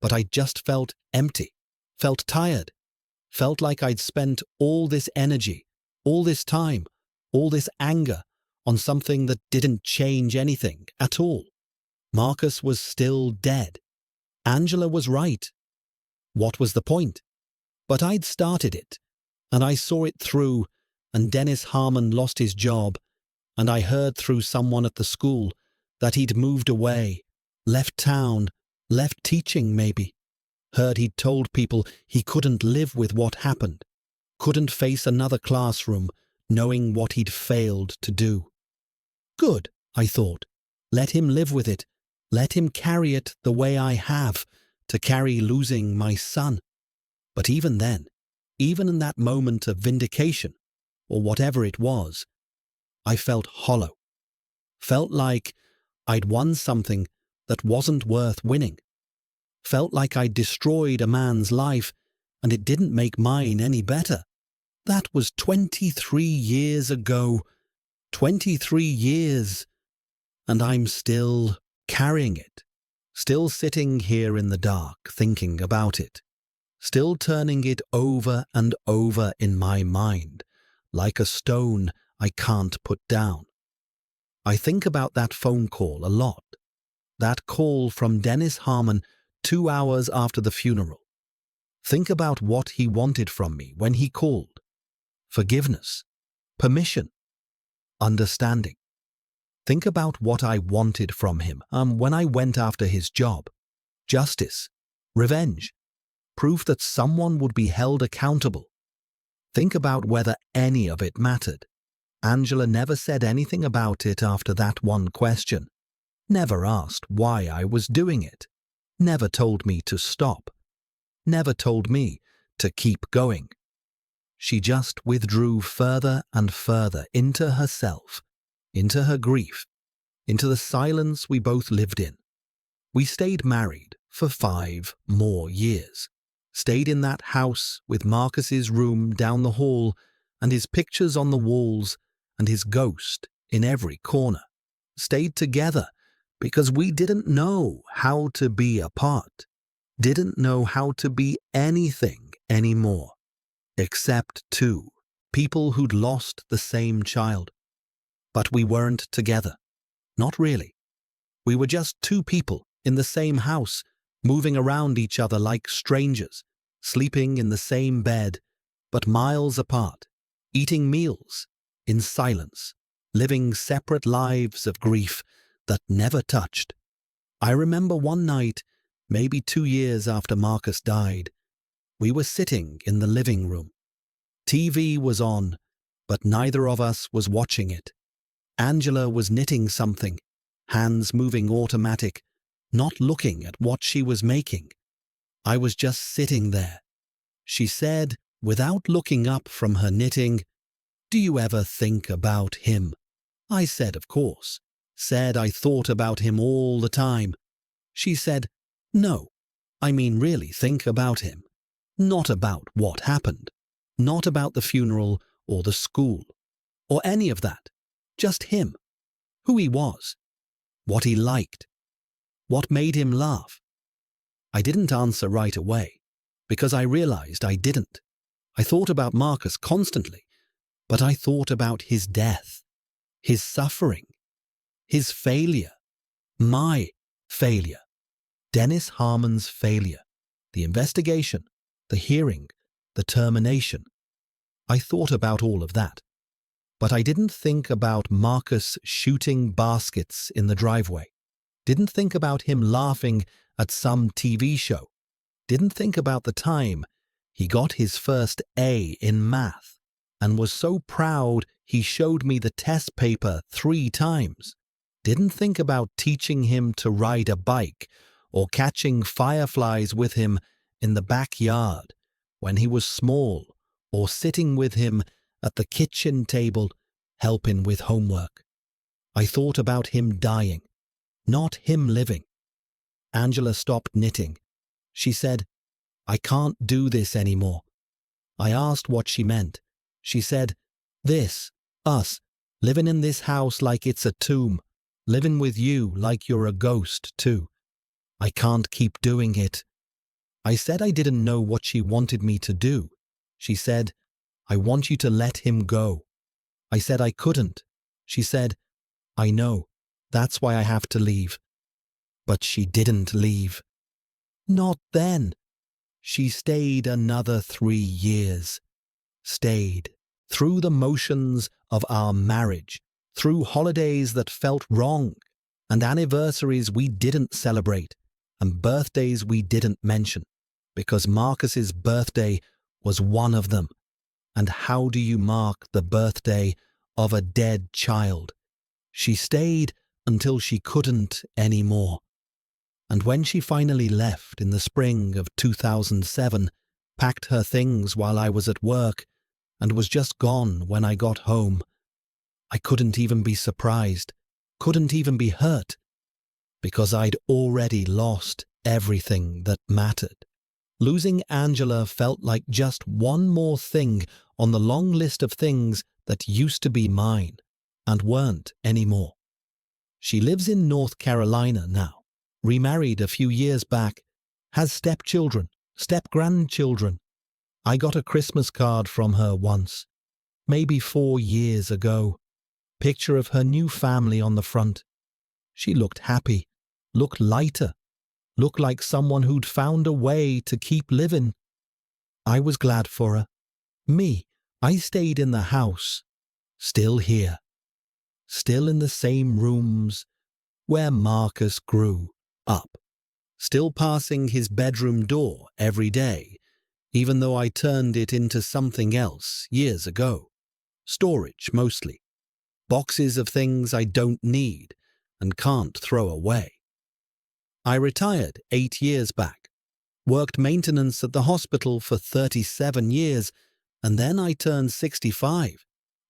But I just felt empty. Felt tired. Felt like I'd spent all this energy, all this time, all this anger on something that didn't change anything at all. Marcus was still dead. Angela was right. What was the point? But I'd started it, and I saw it through, and Dennis Harmon lost his job, and I heard through someone at the school that he'd moved away, left town, left teaching maybe. Heard he'd told people he couldn't live with what happened, couldn't face another classroom knowing what he'd failed to do. Good, I thought. Let him live with it. Let him carry it the way I have to carry losing my son. But even then, even in that moment of vindication, or whatever it was, I felt hollow. Felt like I'd won something that wasn't worth winning. Felt like I'd destroyed a man's life and it didn't make mine any better. That was 23 years ago. 23 years. And I'm still carrying it. Still sitting here in the dark thinking about it. Still turning it over and over in my mind, like a stone I can't put down. I think about that phone call a lot. That call from Dennis Harmon 2 hours after the funeral. Think about what he wanted from me when he called. Forgiveness, permission, understanding. Think about what I wanted from him when I went after his job. Justice, revenge, proof that someone would be held accountable. Think about whether any of it mattered. Angela never said anything about it after that one question. Never asked why I was doing it. Never told me to stop. Never told me to keep going. She just withdrew further and further into herself, into her grief, into the silence we both lived in. We stayed married for 5 more years. Stayed in that house with Marcus's room down the hall and his pictures on the walls and his ghost in every corner. Stayed together because we didn't know how to be apart. Didn't know how to be anything anymore. Except 2 people who'd lost the same child. But we weren't together. Not really. We were just 2 people in the same house, moving around each other like strangers, sleeping in the same bed, but miles apart, eating meals in silence, living separate lives of grief that never touched. I remember one night, maybe 2 years after Marcus died, we were sitting in the living room. TV was on, but neither of us was watching it. Angela was knitting something, hands moving automatic, not looking at what she was making. I was just sitting there. She said, without looking up from her knitting, "Do you ever think about him?" I said, of course. Said I thought about him all the time. She said, "No, I mean really think about him. Not about what happened. Not about the funeral or the school, or any of that. Just him. Who he was. What he liked. What made him laugh." I didn't answer right away, because I realized I didn't. I thought about Marcus constantly, but I thought about his death, his suffering, his failure, my failure, Dennis Harmon's failure, the investigation, the hearing, the termination. I thought about all of that, but I didn't think about Marcus shooting baskets in the driveway. Didn't think about him laughing at some TV show. Didn't think about the time he got his first A in math and was so proud he showed me the test paper 3 times. Didn't think about teaching him to ride a bike or catching fireflies with him in the backyard when he was small, or sitting with him at the kitchen table helping with homework. I thought about him dying, not him living. Angela stopped knitting. She said, "I can't do this anymore." I asked what she meant. She said, This, us, living in this house like it's a tomb, living with you like you're a ghost, too. I can't keep doing it. I said I didn't know what she wanted me to do. She said, I want you to let him go. I said I couldn't. She said, I know. That's why I have to leave. But she didn't leave. Not then. She stayed another 3 years. Stayed. Through the motions of our marriage. Through holidays that felt wrong. And anniversaries we didn't celebrate. And birthdays we didn't mention. Because Marcus's birthday was one of them. And how do you mark the birthday of a dead child? She stayed until she couldn't anymore. And when she finally left in the spring of 2007, packed her things while I was at work, and was just gone when I got home, I couldn't even be surprised, couldn't even be hurt, because I'd already lost everything that mattered. Losing Angela felt like just one more thing on the long list of things that used to be mine and weren't anymore. She lives in North Carolina now, remarried a few years back, has stepchildren, step-grandchildren. I got a Christmas card from her once, maybe 4 years ago. Picture of her new family on the front. She looked happy, looked lighter, looked like someone who'd found a way to keep living. I was glad for her. Me, I stayed in the house, still here, still in the same rooms where Marcus grew up, still passing his bedroom door every day, even though I turned it into something else years ago. Storage, mostly. Boxes of things I don't need and can't throw away. I retired 8 years back, worked maintenance at the hospital for 37 years, and then I turned 65,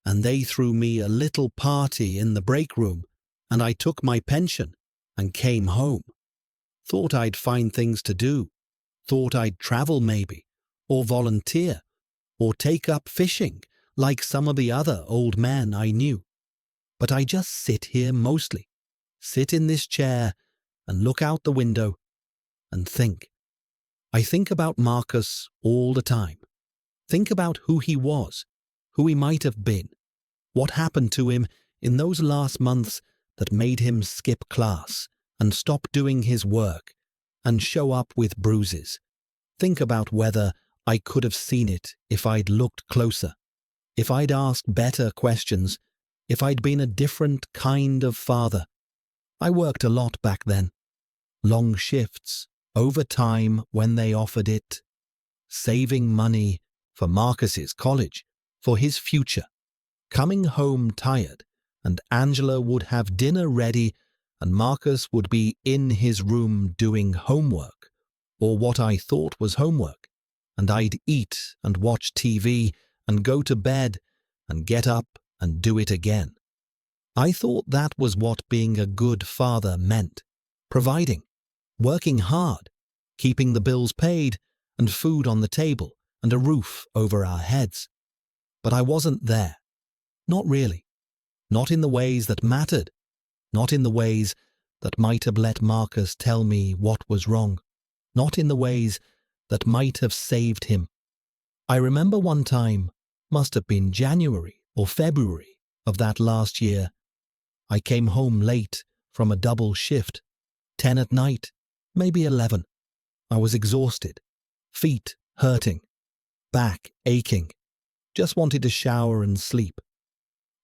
and they threw me a little party in the break room, and I took my pension and came home. Thought I'd find things to do, thought I'd travel maybe, or volunteer, or take up fishing like some of the other old men I knew. But I just sit here mostly, sit in this chair and look out the window and think. I think about Marcus all the time. Think about who he was, who he might have been, what happened to him in those last months that made him skip class and stop doing his work and show up with bruises. Think about whether I could have seen it if I'd looked closer, if I'd asked better questions, if I'd been a different kind of father. I worked a lot back then. Long shifts, overtime when they offered it, saving money for Marcus's college, for his future, coming home tired, and Angela would have dinner ready and Marcus would be in his room doing homework, or what I thought was homework, and I'd eat and watch TV and go to bed and get up and do it again. I thought that was what being a good father meant, providing, working hard, keeping the bills paid and food on the table and a roof over our heads. But I wasn't there. Not really. Not in the ways that mattered. Not in the ways that might have let Marcus tell me what was wrong. Not in the ways that might have saved him. I remember one time, must have been January or February of that last year, I came home late from a double shift, 10 at night, maybe 11. I was exhausted, feet hurting, back aching, just wanted to shower and sleep.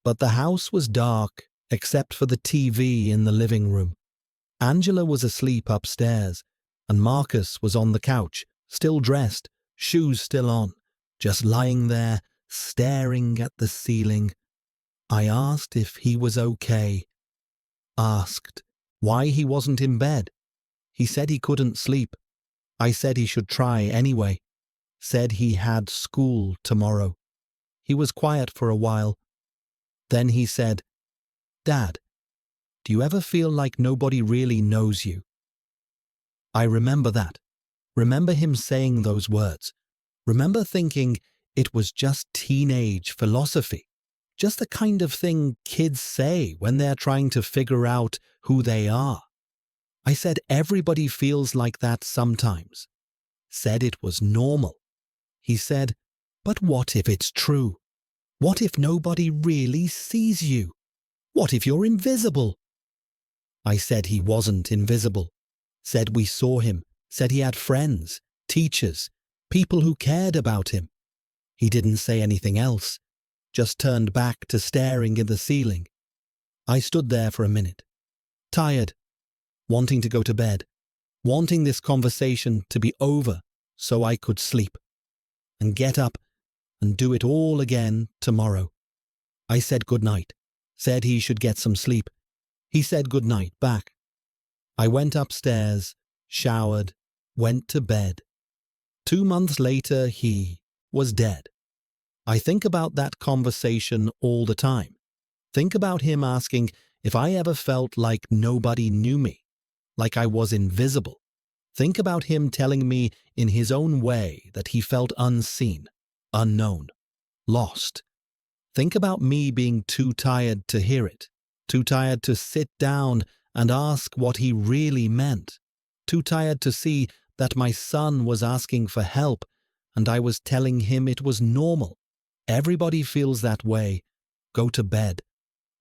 But the house was dark except for the TV in the living room. Angela was asleep upstairs, and Marcus was on the couch, still dressed, shoes still on, just lying there, staring at the ceiling. I asked if he was okay. Asked why he wasn't in bed. He said he couldn't sleep. I said he should try anyway. Said he had school tomorrow. He was quiet for a while. Then he said, "Dad, do you ever feel like nobody really knows you?" I remember that. Remember him saying those words. Remember thinking it was just teenage philosophy. Just the kind of thing kids say when they're trying to figure out who they are. I said everybody feels like that sometimes. Said it was normal. He said, but what if it's true? What if nobody really sees you? What if you're invisible? I said he wasn't invisible. Said we saw him. Said he had friends, teachers, people who cared about him. He didn't say anything else, just turned back to staring at the ceiling. I stood there for a minute, tired, wanting to go to bed, wanting this conversation to be over so I could sleep and get up and do it all again tomorrow. I said good night, said he should get some sleep. He said good night back. I went upstairs, showered, went to bed. 2 months later, he was dead. I think about that conversation all the time. Think about him asking if I ever felt like nobody knew me, like I was invisible. Think about him telling me in his own way that he felt unseen, unknown, lost. Think about me being too tired to hear it, too tired to sit down and ask what he really meant, too tired to see that my son was asking for help and I was telling him it was normal. Everybody feels that way. Go to bed.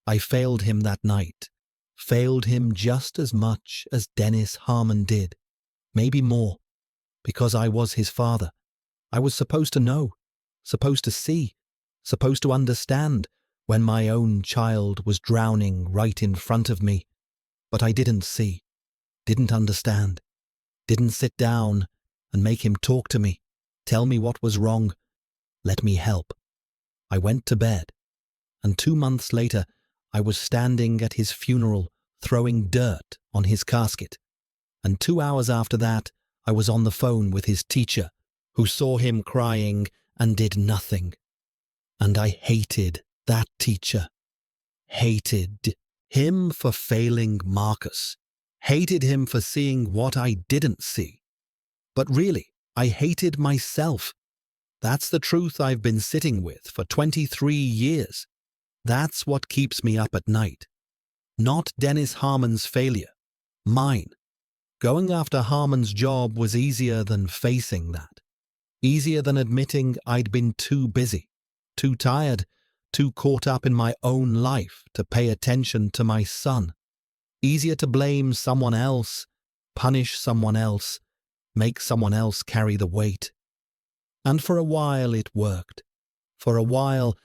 I failed him that night. Failed him just as much as Dennis Harmon did. Maybe more. Because I was his father. I was supposed to know, supposed to see, supposed to understand when my own child was drowning right in front of me. But I didn't see, didn't understand, didn't sit down and make him talk to me, tell me what was wrong, let me help. I went to bed, and 2 months later I was standing at his funeral throwing dirt on his casket, and 2 hours after that I was on the phone with his teacher, who saw him crying and did nothing. And I hated that teacher. Hated him for failing Marcus. Hated him for seeing what I didn't see. But really, I hated myself. That's the truth I've been sitting with for 23 years. That's what keeps me up at night. Not Dennis Harmon's failure. Mine. Going after Harmon's job was easier than facing that. Easier than admitting I'd been too busy, too tired, too caught up in my own life to pay attention to my son. Easier to blame someone else, punish someone else, make someone else carry the weight. And for a while it worked. For a while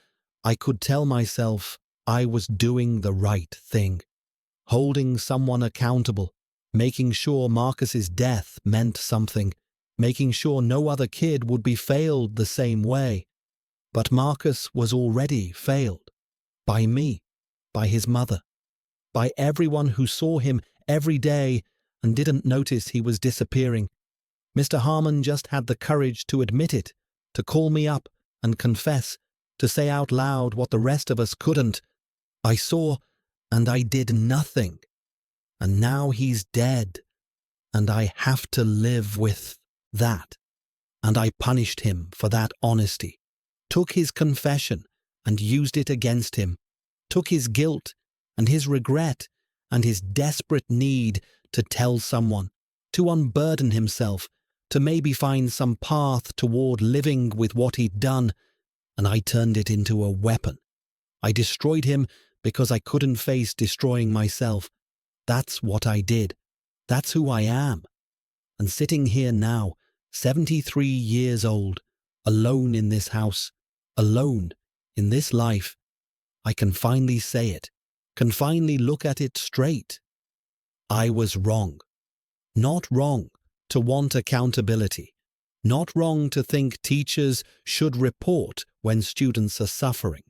I could tell myself I was doing the right thing, holding someone accountable, making sure Marcus's death meant something, making sure no other kid would be failed the same way. But Marcus was already failed. By me, by his mother, by everyone who saw him every day and didn't notice he was disappearing. Mr. Harmon just had the courage to admit it, to call me up and confess, to say out loud what the rest of us couldn't. I saw, and I did nothing. And now he's dead, and I have to live with that. And I punished him for that honesty, took his confession and used it against him, took his guilt and his regret and his desperate need to tell someone, to unburden himself, to maybe find some path toward living with what he'd done, and I turned it into a weapon. I destroyed him because I couldn't face destroying myself. That's what I did. That's who I am. And sitting here now, 73 years old, alone in this house, alone in this life, I can finally say it, can finally look at it straight. I was wrong. Not wrong to want accountability. Not wrong to think teachers should report when students are suffering.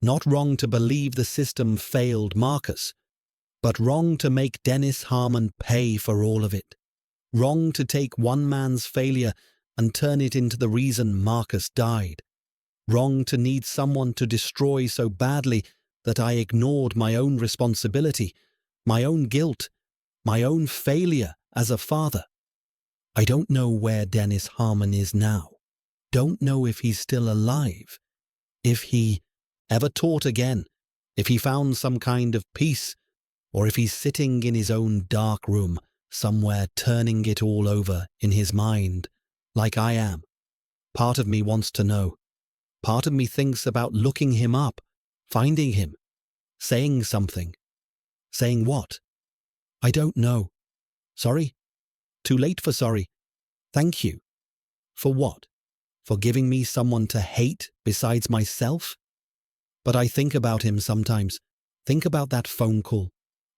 Not wrong to believe the system failed Marcus. But wrong to make Dennis Harmon pay for all of it. Wrong to take one man's failure and turn it into the reason Marcus died. Wrong to need someone to destroy so badly that I ignored my own responsibility, my own guilt, my own failure as a father. I don't know where Dennis Harmon is now. Don't know if he's still alive. If he ever taught again, if he found some kind of peace, or if he's sitting in his own dark room somewhere turning it all over in his mind, like I am. Part of me wants to know. Part of me thinks about looking him up, finding him, saying something. Saying what? I don't know. Sorry? Too late for sorry. Thank you. For what? For giving me someone to hate besides myself? But I think about him sometimes. Think about that phone call.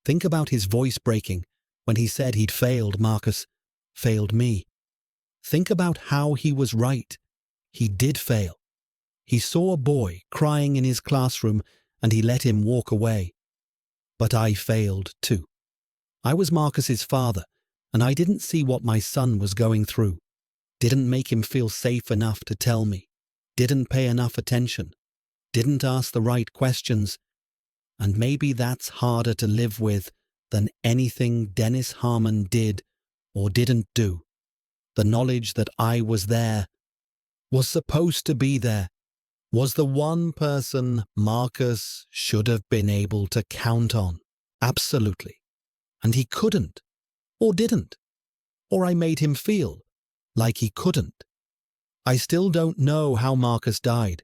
Think about his voice breaking when he said he'd failed Marcus, failed me. Think about how he was right. He did fail. He saw a boy crying in his classroom and he let him walk away. But I failed too. I was Marcus's father, and I didn't see what my son was going through. Didn't make him feel safe enough to tell me. Didn't pay enough attention. Didn't ask the right questions. And maybe that's harder to live with than anything Dennis Harmon did or didn't do. The knowledge that I was there, was supposed to be there, was the one person Marcus should have been able to count on. Absolutely. And he couldn't, or didn't, or I made him feel like he couldn't. I still don't know how Marcus died.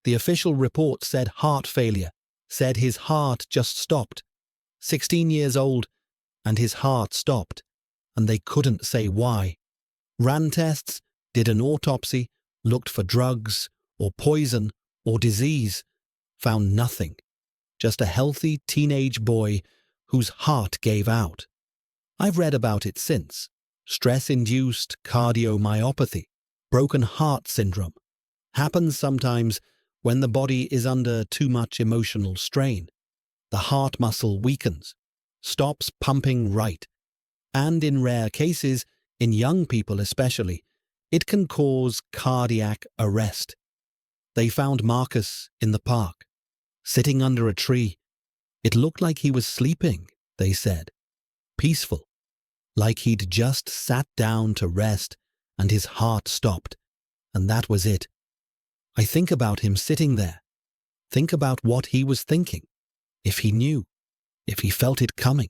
The official report said heart failure, said his heart just stopped. 16 years old, and his heart stopped, and they couldn't say why. Ran tests, did an autopsy, looked for drugs, or poison, or disease, found nothing. Just a healthy teenage boy whose heart gave out. I've read about it since. Stress-induced cardiomyopathy, broken heart syndrome. Happens sometimes when the body is under too much emotional strain. The heart muscle weakens, stops pumping right. And in rare cases, in young people especially, it can cause cardiac arrest. They found Marcus in the park, sitting under a tree. It looked like he was sleeping, they said. Peaceful. Like he'd just sat down to rest and his heart stopped. And that was it. I think about him sitting there. Think about what he was thinking. If he knew. If he felt it coming.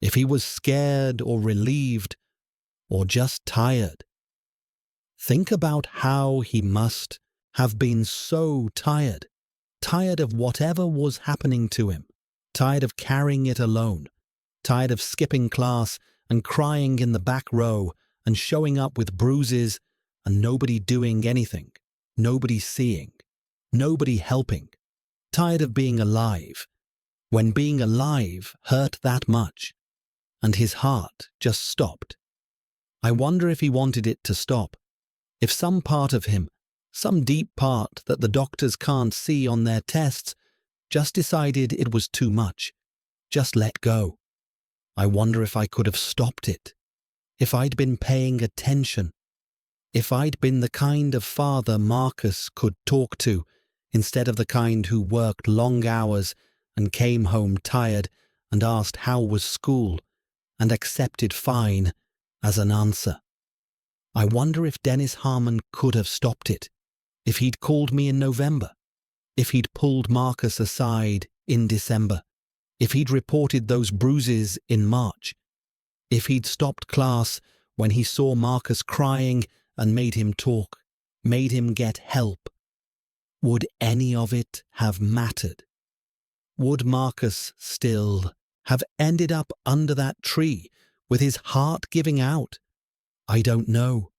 If he was scared or relieved or just tired. Think about how he must have been so tired. Tired of whatever was happening to him. Tired of carrying it alone. Tired of skipping class and crying in the back row and showing up with bruises and nobody doing anything. Nobody seeing. Nobody helping. Tired of being alive. When being alive hurt that much. And his heart just stopped. I wonder if he wanted it to stop. If some part of him, some deep part that the doctors can't see on their tests, just decided it was too much. Just let go. I wonder if I could have stopped it. If I'd been paying attention. If I'd been the kind of father Marcus could talk to, instead of the kind who worked long hours and came home tired and asked how was school and accepted fine as an answer. I wonder if Dennis Harmon could have stopped it. If he'd called me in November. If he'd pulled Marcus aside in December. If he'd reported those bruises in March. If he'd stopped class when he saw Marcus crying and made him talk, made him get help. Would any of it have mattered? Would Marcus still have ended up under that tree with his heart giving out? I don't know.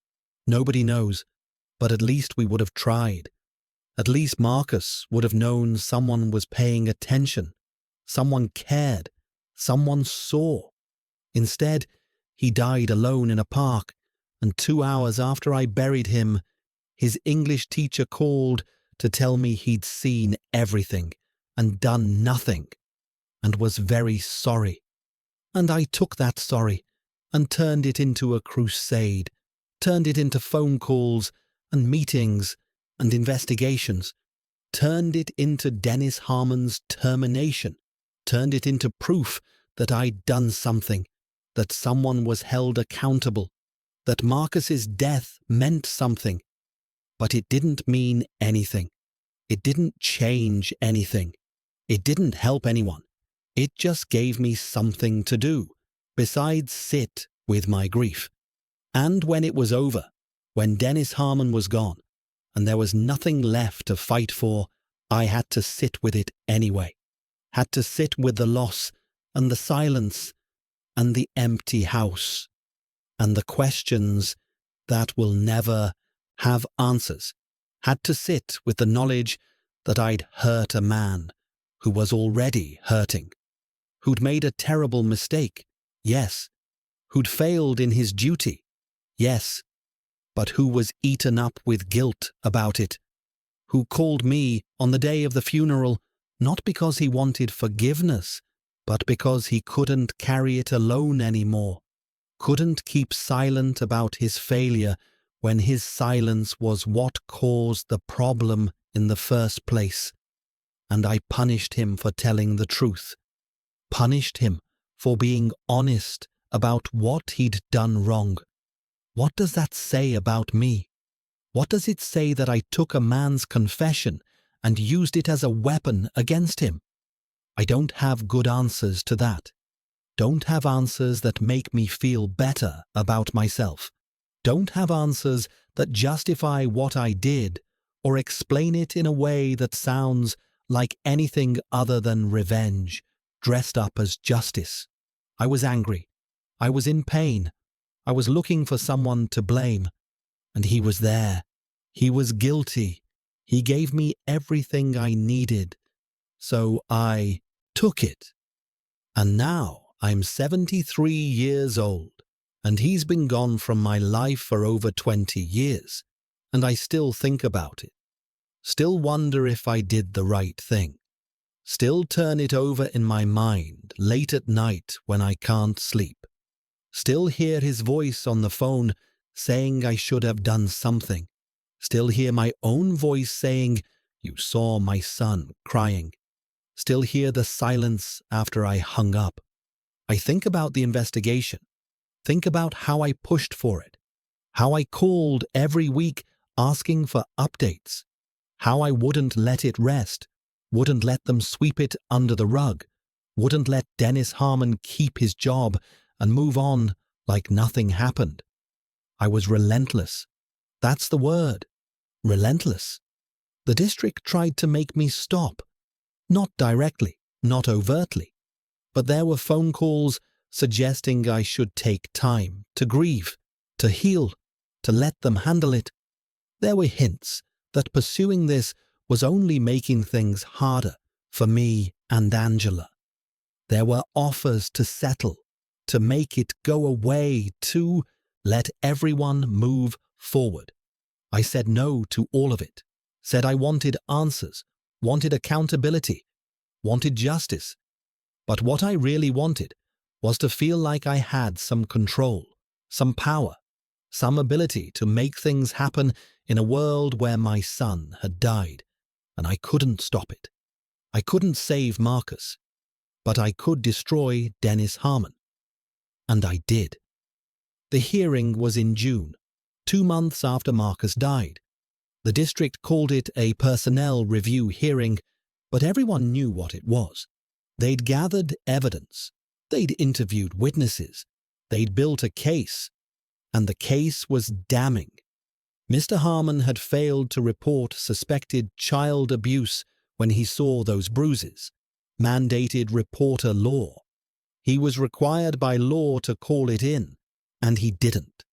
Nobody knows. But at least we would have tried. At least Marcus would have known someone was paying attention. Someone cared. Someone saw. Instead, he died alone in a park, and 2 hours after I buried him, his English teacher called to tell me he'd seen everything and done nothing, and was very sorry. And I took that sorry and turned it into a crusade, turned it into phone calls and meetings and investigations, turned it into Dennis Harmon's termination, turned it into proof that I'd done something, that someone was held accountable, that Marcus's death meant something. But it didn't mean anything. It didn't change anything. It didn't help anyone. It just gave me something to do, besides sit with my grief. And when it was over, when Dennis Harmon was gone, and there was nothing left to fight for, I had to sit with it anyway. Had to sit with the loss, and the silence, and the empty house, and the questions that will never have answers. Had to sit with the knowledge that I'd hurt a man who was already hurting, who'd made a terrible mistake, yes, who'd failed in his duty, yes, but who was eaten up with guilt about it, who called me on the day of the funeral not because he wanted forgiveness, but because he couldn't carry it alone anymore, couldn't keep silent about his failure when his silence was what caused the problem in the first place. And I punished him for telling the truth, punished him for being honest about what he'd done wrong. What does that say about me? What does it say that I took a man's confession and used it as a weapon against him? I don't have good answers to that. Don't have answers that make me feel better about myself. Don't have answers that justify what I did or explain it in a way that sounds like anything other than revenge, dressed up as justice. I was angry. I was in pain. I was looking for someone to blame. And he was there. He was guilty. He gave me everything I needed. So I took it. And now I'm 73 years old, and he's been gone from my life for over 20 years, and I still think about it. Still wonder if I did the right thing. Still turn it over in my mind late at night when I can't sleep. Still hear his voice on the phone saying I should have done something. Still hear my own voice saying, "You saw my son crying." Still hear the silence after I hung up. I think about the investigation. Think about how I pushed for it. How I called every week asking for updates. How I wouldn't let it rest. Wouldn't let them sweep it under the rug. Wouldn't let Dennis Harmon keep his job and move on like nothing happened. I was relentless. That's the word. Relentless. The district tried to make me stop. Not directly, not overtly. But there were phone calls suggesting I should take time to grieve, to heal, to let them handle it. There were hints that pursuing this was only making things harder for me and Angela. There were offers to settle, to make it go away, to let everyone move forward. I said no to all of it, said I wanted answers, wanted accountability, wanted justice. But what I really wanted was to feel like I had some control, some power, some ability to make things happen in a world where my son had died, and I couldn't stop it. I couldn't save Marcus, but I could destroy Dennis Harmon. And I did. The hearing was in June, 2 months after Marcus died. The district called it a personnel review hearing, but everyone knew what it was. They'd gathered evidence. They'd interviewed witnesses. They'd built a case. And the case was damning. Mr. Harmon had failed to report suspected child abuse when he saw those bruises. Mandated reporter law. He was required by law to call it in, and he didn't.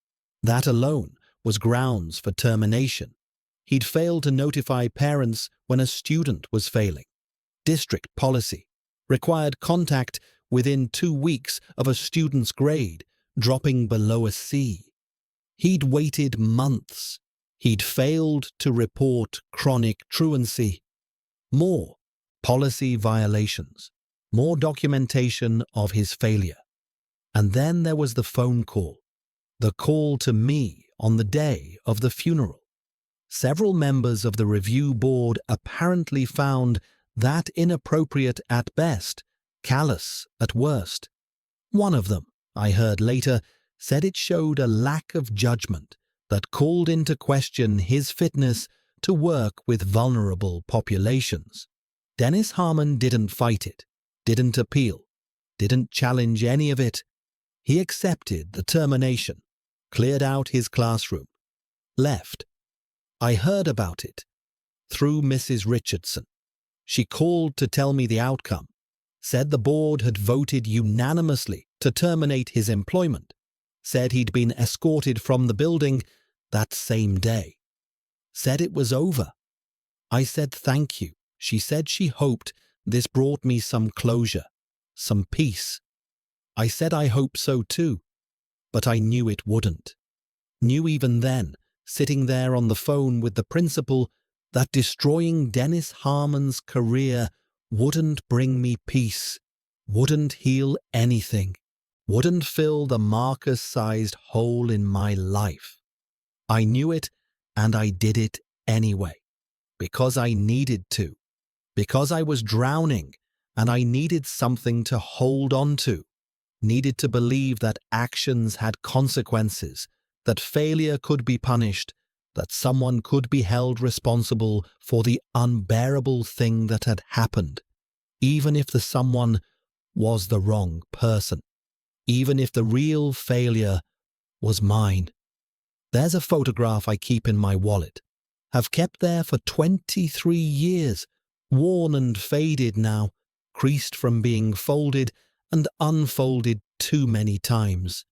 That alone was grounds for termination. He'd failed to notify parents when a student was failing. District policy required contact within 2 weeks of a student's grade dropping below a C. He'd waited months. He'd failed to report chronic truancy. More policy violations. More documentation of his failure. And then there was the phone call. The call to me on the day of the funeral. Several members of the review board apparently found that inappropriate at best, callous at worst. One of them, I heard later, said it showed a lack of judgment that called into question his fitness to work with vulnerable populations. Dennis Harmon didn't fight it, didn't appeal, didn't challenge any of it. He accepted the termination, cleared out his classroom, left. I heard about it through Mrs. Richardson. She called to tell me the outcome, said the board had voted unanimously to terminate his employment, said he'd been escorted from the building that same day, said it was over. I said thank you. She said she hoped this brought me some closure, some peace. I said I hope so too, but I knew it wouldn't. Knew even then, sitting there on the phone with the principal, that destroying Dennis Harmon's career wouldn't bring me peace, wouldn't heal anything, wouldn't fill the Marcus-sized hole in my life. I knew it, and I did it anyway, because I needed to, because I was drowning, and I needed something to hold on to, needed to believe that actions had consequences, that failure could be punished, that someone could be held responsible for the unbearable thing that had happened, even if the someone was the wrong person, even if the real failure was mine. There's a photograph I keep in my wallet, have kept there for 23 years, worn and faded now, creased from being folded and unfolded too many times.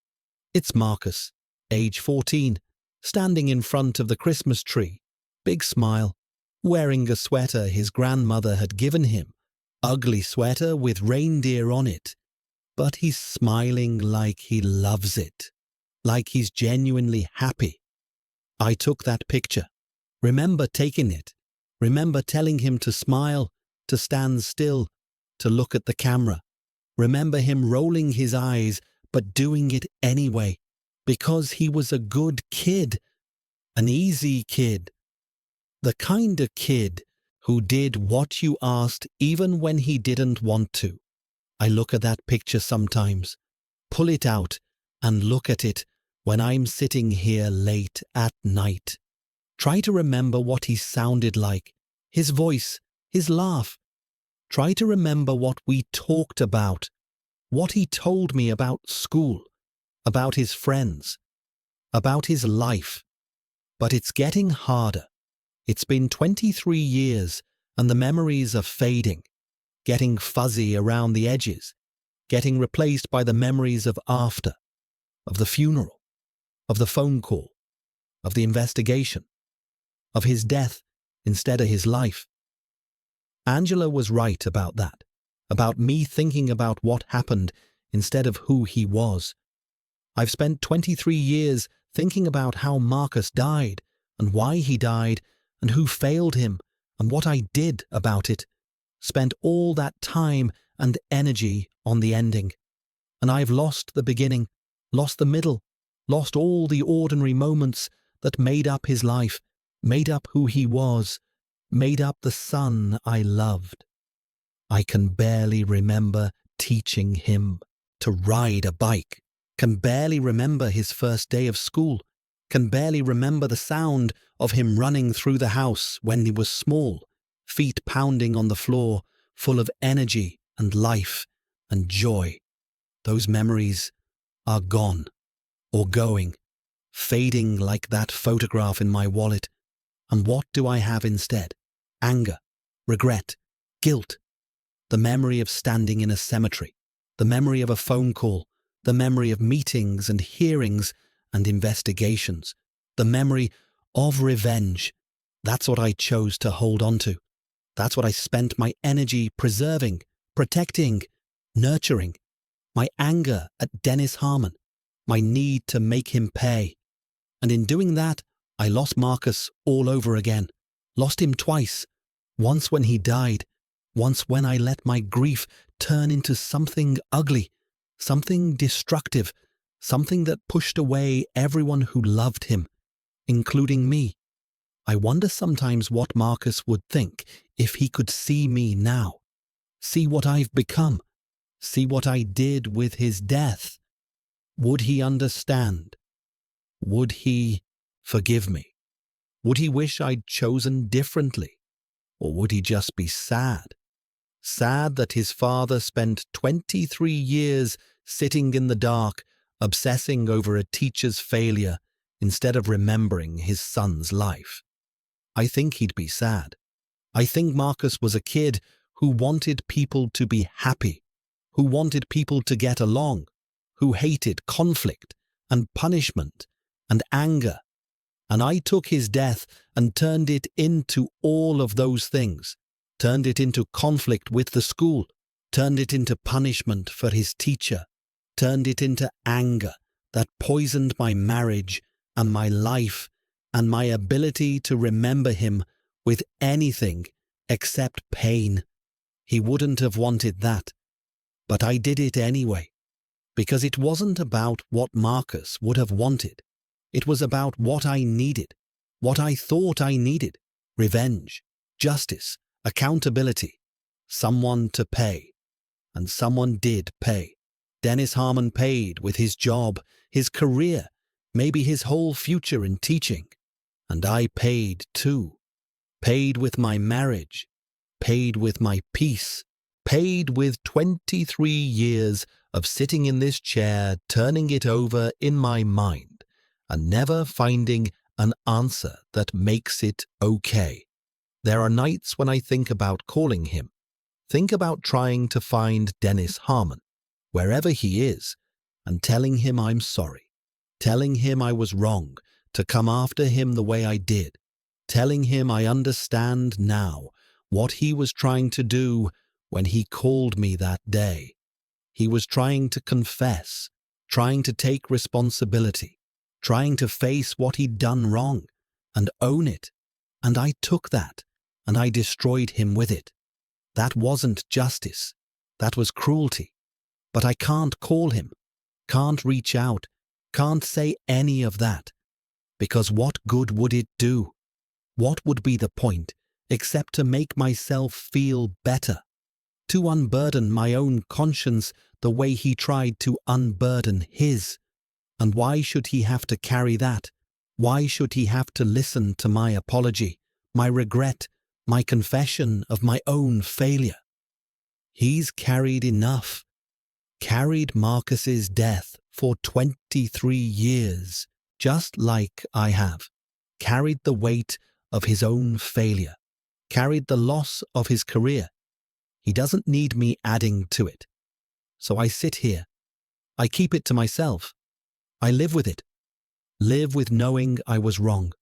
It's Marcus, age 14, standing in front of the Christmas tree, big smile, wearing a sweater his grandmother had given him, ugly sweater with reindeer on it, but he's smiling like he loves it, like he's genuinely happy. I took that picture, remember taking it, remember telling him to smile, to stand still, to look at the camera, remember him rolling his eyes but doing it anyway, because he was a good kid, an easy kid, the kind of kid who did what you asked even when he didn't want to. I look at that picture sometimes, pull it out and look at it when I'm sitting here late at night. Try to remember what he sounded like, his voice, his laugh. Try to remember what we talked about, what he told me about school, about his friends, about his life. But it's getting harder. It's been 23 years and the memories are fading, getting fuzzy around the edges, getting replaced by the memories of after, of the funeral, of the phone call, of the investigation, of his death instead of his life. Angela was right about that, about me thinking about what happened instead of who he was. I've spent 23 years thinking about how Marcus died and why he died and who failed him and what I did about it. Spent all that time and energy on the ending. And I've lost the beginning, lost the middle, lost all the ordinary moments that made up his life, made up who he was, made up the son I loved. I can barely remember teaching him to ride a bike, can barely remember his first day of school, can barely remember the sound of him running through the house when he was small, feet pounding on the floor, full of energy and life and joy. Those memories are gone, or going, fading like that photograph in my wallet. And what do I have instead? Anger, regret, guilt, the memory of standing in a cemetery, the memory of a phone call, the memory of meetings and hearings and investigations, the memory of revenge. That's what I chose to hold on to. That's what I spent my energy preserving, protecting, nurturing. My anger at Dennis Harmon, my need to make him pay. And in doing that, I lost Marcus all over again. Lost him twice. Once when he died. Once when I let my grief turn into something ugly, something destructive, something that pushed away everyone who loved him, including me. I wonder sometimes what Marcus would think if he could see me now, see what I've become, see what I did with his death. Would he understand? Would he forgive me? Would he wish I'd chosen differently? Or would he just be sad? Sad that his father spent 23 years sitting in the dark, obsessing over a teacher's failure instead of remembering his son's life. I think he'd be sad. I think Marcus was a kid who wanted people to be happy, who wanted people to get along, who hated conflict and punishment and anger. And I took his death and turned it into all of those things, turned it into conflict with the school, turned it into punishment for his teacher, turned it into anger that poisoned my marriage and my life and my ability to remember him with anything except pain. He wouldn't have wanted that, but I did it anyway, because it wasn't about what Marcus would have wanted. It was about what I needed, what I thought I needed: revenge, justice, accountability, someone to pay. And someone did pay. Dennis Harmon paid with his job, his career, maybe his whole future in teaching. And I paid too. Paid with my marriage, paid with my peace, paid with 23 years of sitting in this chair, turning it over in my mind, and never finding an answer that makes it okay. There are nights when I think about calling him, think about trying to find Dennis Harmon, wherever he is, and telling him I'm sorry, telling him I was wrong to come after him the way I did, telling him I understand now what he was trying to do when he called me that day. He was trying to confess, trying to take responsibility, trying to face what he'd done wrong and own it. And I took that, and I destroyed him with it. That wasn't justice. That was cruelty. But I can't call him, can't reach out, can't say any of that. Because what good would it do? What would be the point, except to make myself feel better? To unburden my own conscience the way he tried to unburden his. And why should he have to carry that? Why should he have to listen to my apology, my regret, my confession of my own failure? He's carried enough. Carried Marcus's death for 23 years, just like I have. Carried the weight of his own failure. Carried the loss of his career. He doesn't need me adding to it. So I sit here. I keep it to myself. I live with it. Live with knowing I was wrong.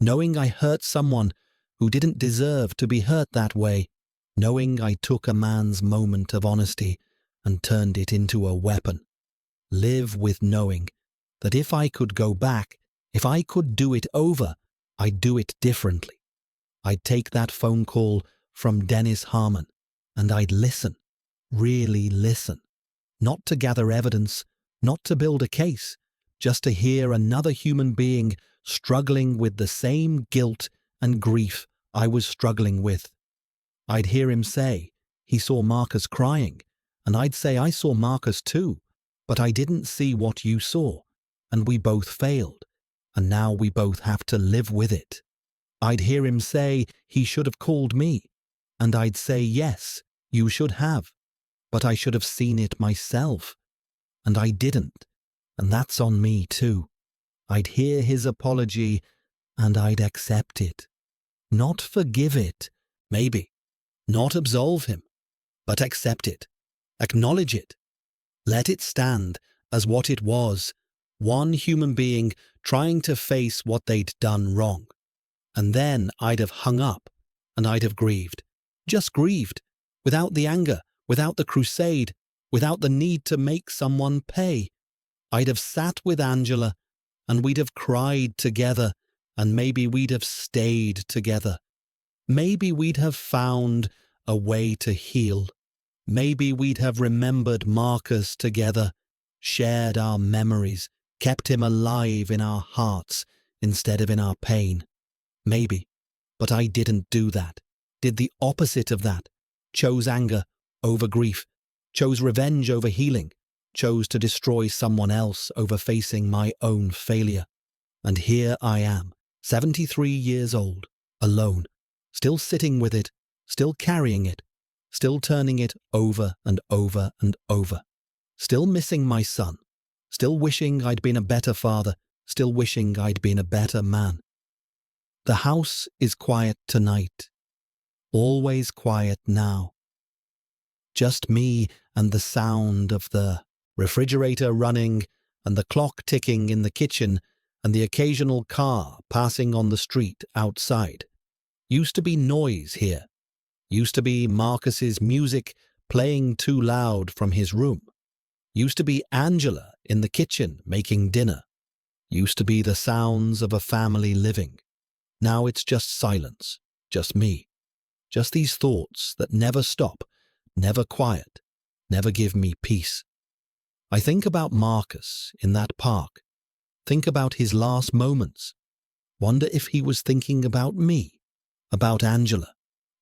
Knowing I hurt someone who didn't deserve to be hurt that way. Knowing I took a man's moment of honesty and turned it into a weapon. Live with knowing that if I could go back, if I could do it over, I'd do it differently. I'd take that phone call from Dennis Harmon and I'd listen, really listen. Not to gather evidence, not to build a case, just to hear another human being struggling with the same guilt and grief I was struggling with. I'd hear him say he saw Marcus crying, and I'd say I saw Marcus too, but I didn't see what you saw, and we both failed, and now we both have to live with it. I'd hear him say he should have called me, and I'd say yes, you should have, but I should have seen it myself, and I didn't, and that's on me too. I'd hear his apology, and I'd accept it. Not forgive it, maybe. Not absolve him, but accept it. Acknowledge it. Let it stand as what it was, one human being trying to face what they'd done wrong. And then I'd have hung up, and I'd have grieved. Just grieved, without the anger, without the crusade, without the need to make someone pay. I'd have sat with Angela, and we'd have cried together, and maybe we'd have stayed together. Maybe we'd have found a way to heal. Maybe we'd have remembered Marcus together, shared our memories, kept him alive in our hearts instead of in our pain. Maybe. But I didn't do that. Did the opposite of that. Chose anger over grief. Chose revenge over healing. Chose to destroy someone else over facing my own failure. And here I am, 73 years old, alone, still sitting with it, still carrying it, still turning it over and over and over, still missing my son, still wishing I'd been a better father, still wishing I'd been a better man. The house is quiet tonight, always quiet now. Just me and the sound of the refrigerator running and the clock ticking in the kitchen and the occasional car passing on the street outside. Used to be noise here. Used to be Marcus's music playing too loud from his room. Used to be Angela in the kitchen making dinner. Used to be the sounds of a family living. Now it's just silence, just me. Just these thoughts that never stop, never quiet, never give me peace. I think about Marcus in that park. Think about his last moments. Wonder if he was thinking about me, about Angela,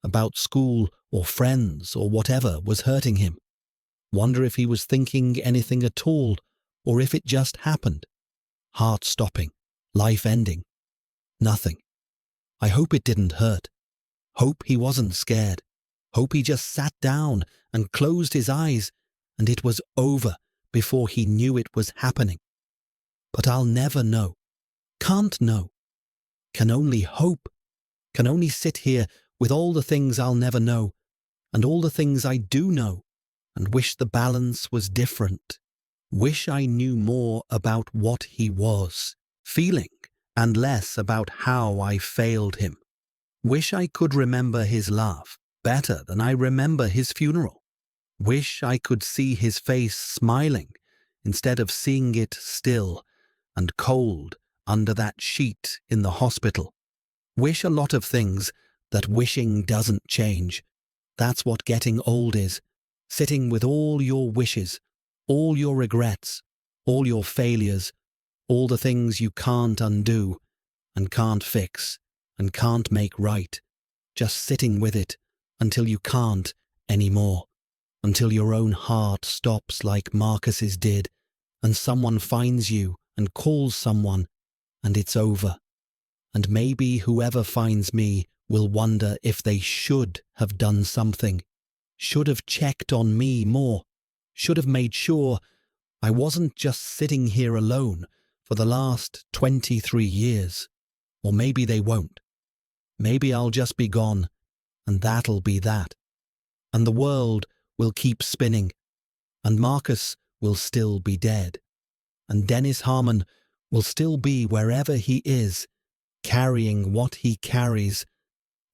about school or friends or whatever was hurting him. Wonder if he was thinking anything at all, or if it just happened. Heart stopping, life ending. Nothing. I hope it didn't hurt. Hope he wasn't scared. Hope he just sat down and closed his eyes and it was over before he knew it was happening. But I'll never know. Can't know. Can only hope. Can only sit here with all the things I'll never know and all the things I do know and wish the balance was different. Wish I knew more about what he was feeling and less about how I failed him. Wish I could remember his laugh better than I remember his funeral. Wish I could see his face smiling instead of seeing it still and cold under that sheet in the hospital. Wish a lot of things that wishing doesn't change. That's what getting old is. Sitting with all your wishes, all your regrets, all your failures, all the things you can't undo and can't fix and can't make right. Just sitting with it until you can't anymore. Until your own heart stops like Marcus's did and someone finds you and calls someone and it's over. And maybe whoever finds me will wonder if they should have done something, should have checked on me more, should have made sure I wasn't just sitting here alone for the last 23 years. Or maybe they won't. Maybe I'll just be gone and that'll be that. And the world will keep spinning and Marcus will still be dead. And Dennis Harmon will still be wherever he is, carrying what he carries,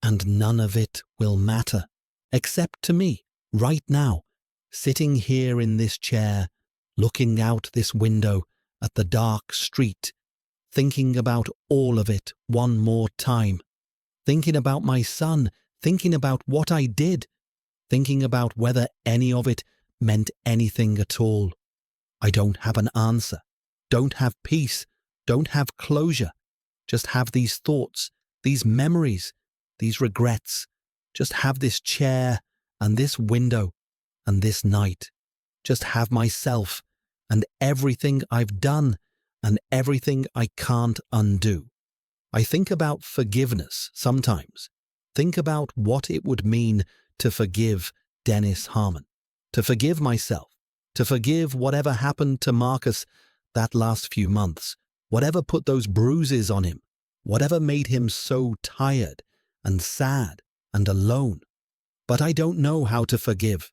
and none of it will matter, except to me, right now, sitting here in this chair, looking out this window at the dark street, thinking about all of it one more time, thinking about my son, thinking about what I did, thinking about whether any of it meant anything at all. I don't have an answer, don't have peace, don't have closure, just have these thoughts, these memories, these regrets, just have this chair and this window and this night, just have myself and everything I've done and everything I can't undo. I think about forgiveness sometimes, think about what it would mean to forgive Dennis Harmon, to forgive myself, to forgive whatever happened to Marcus that last few months, whatever put those bruises on him, whatever made him so tired and sad and alone. But I don't know how to forgive,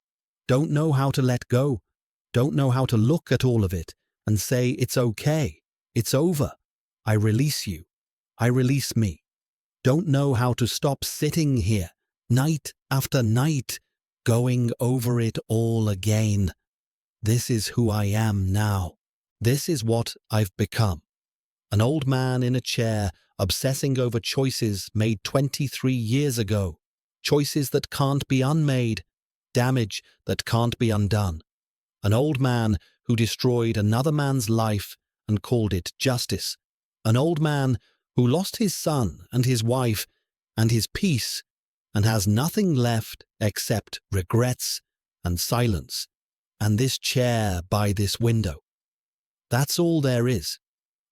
don't know how to let go, don't know how to look at all of it and say it's okay, it's over, I release you, I release me. Don't know how to stop sitting here, night after night, going over it all again. This is who I am now. This is what I've become. An old man in a chair, obsessing over choices made 23 years ago. Choices that can't be unmade. Damage that can't be undone. An old man who destroyed another man's life and called it justice. An old man who lost his son and his wife and his peace and has nothing left except regrets and silence and this chair by this window. That's all there is.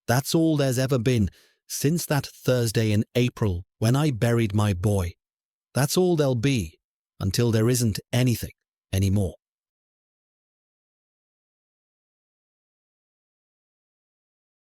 That's all there's ever been. Since that Thursday in April when I buried my boy, that's all there'll be until there isn't anything anymore.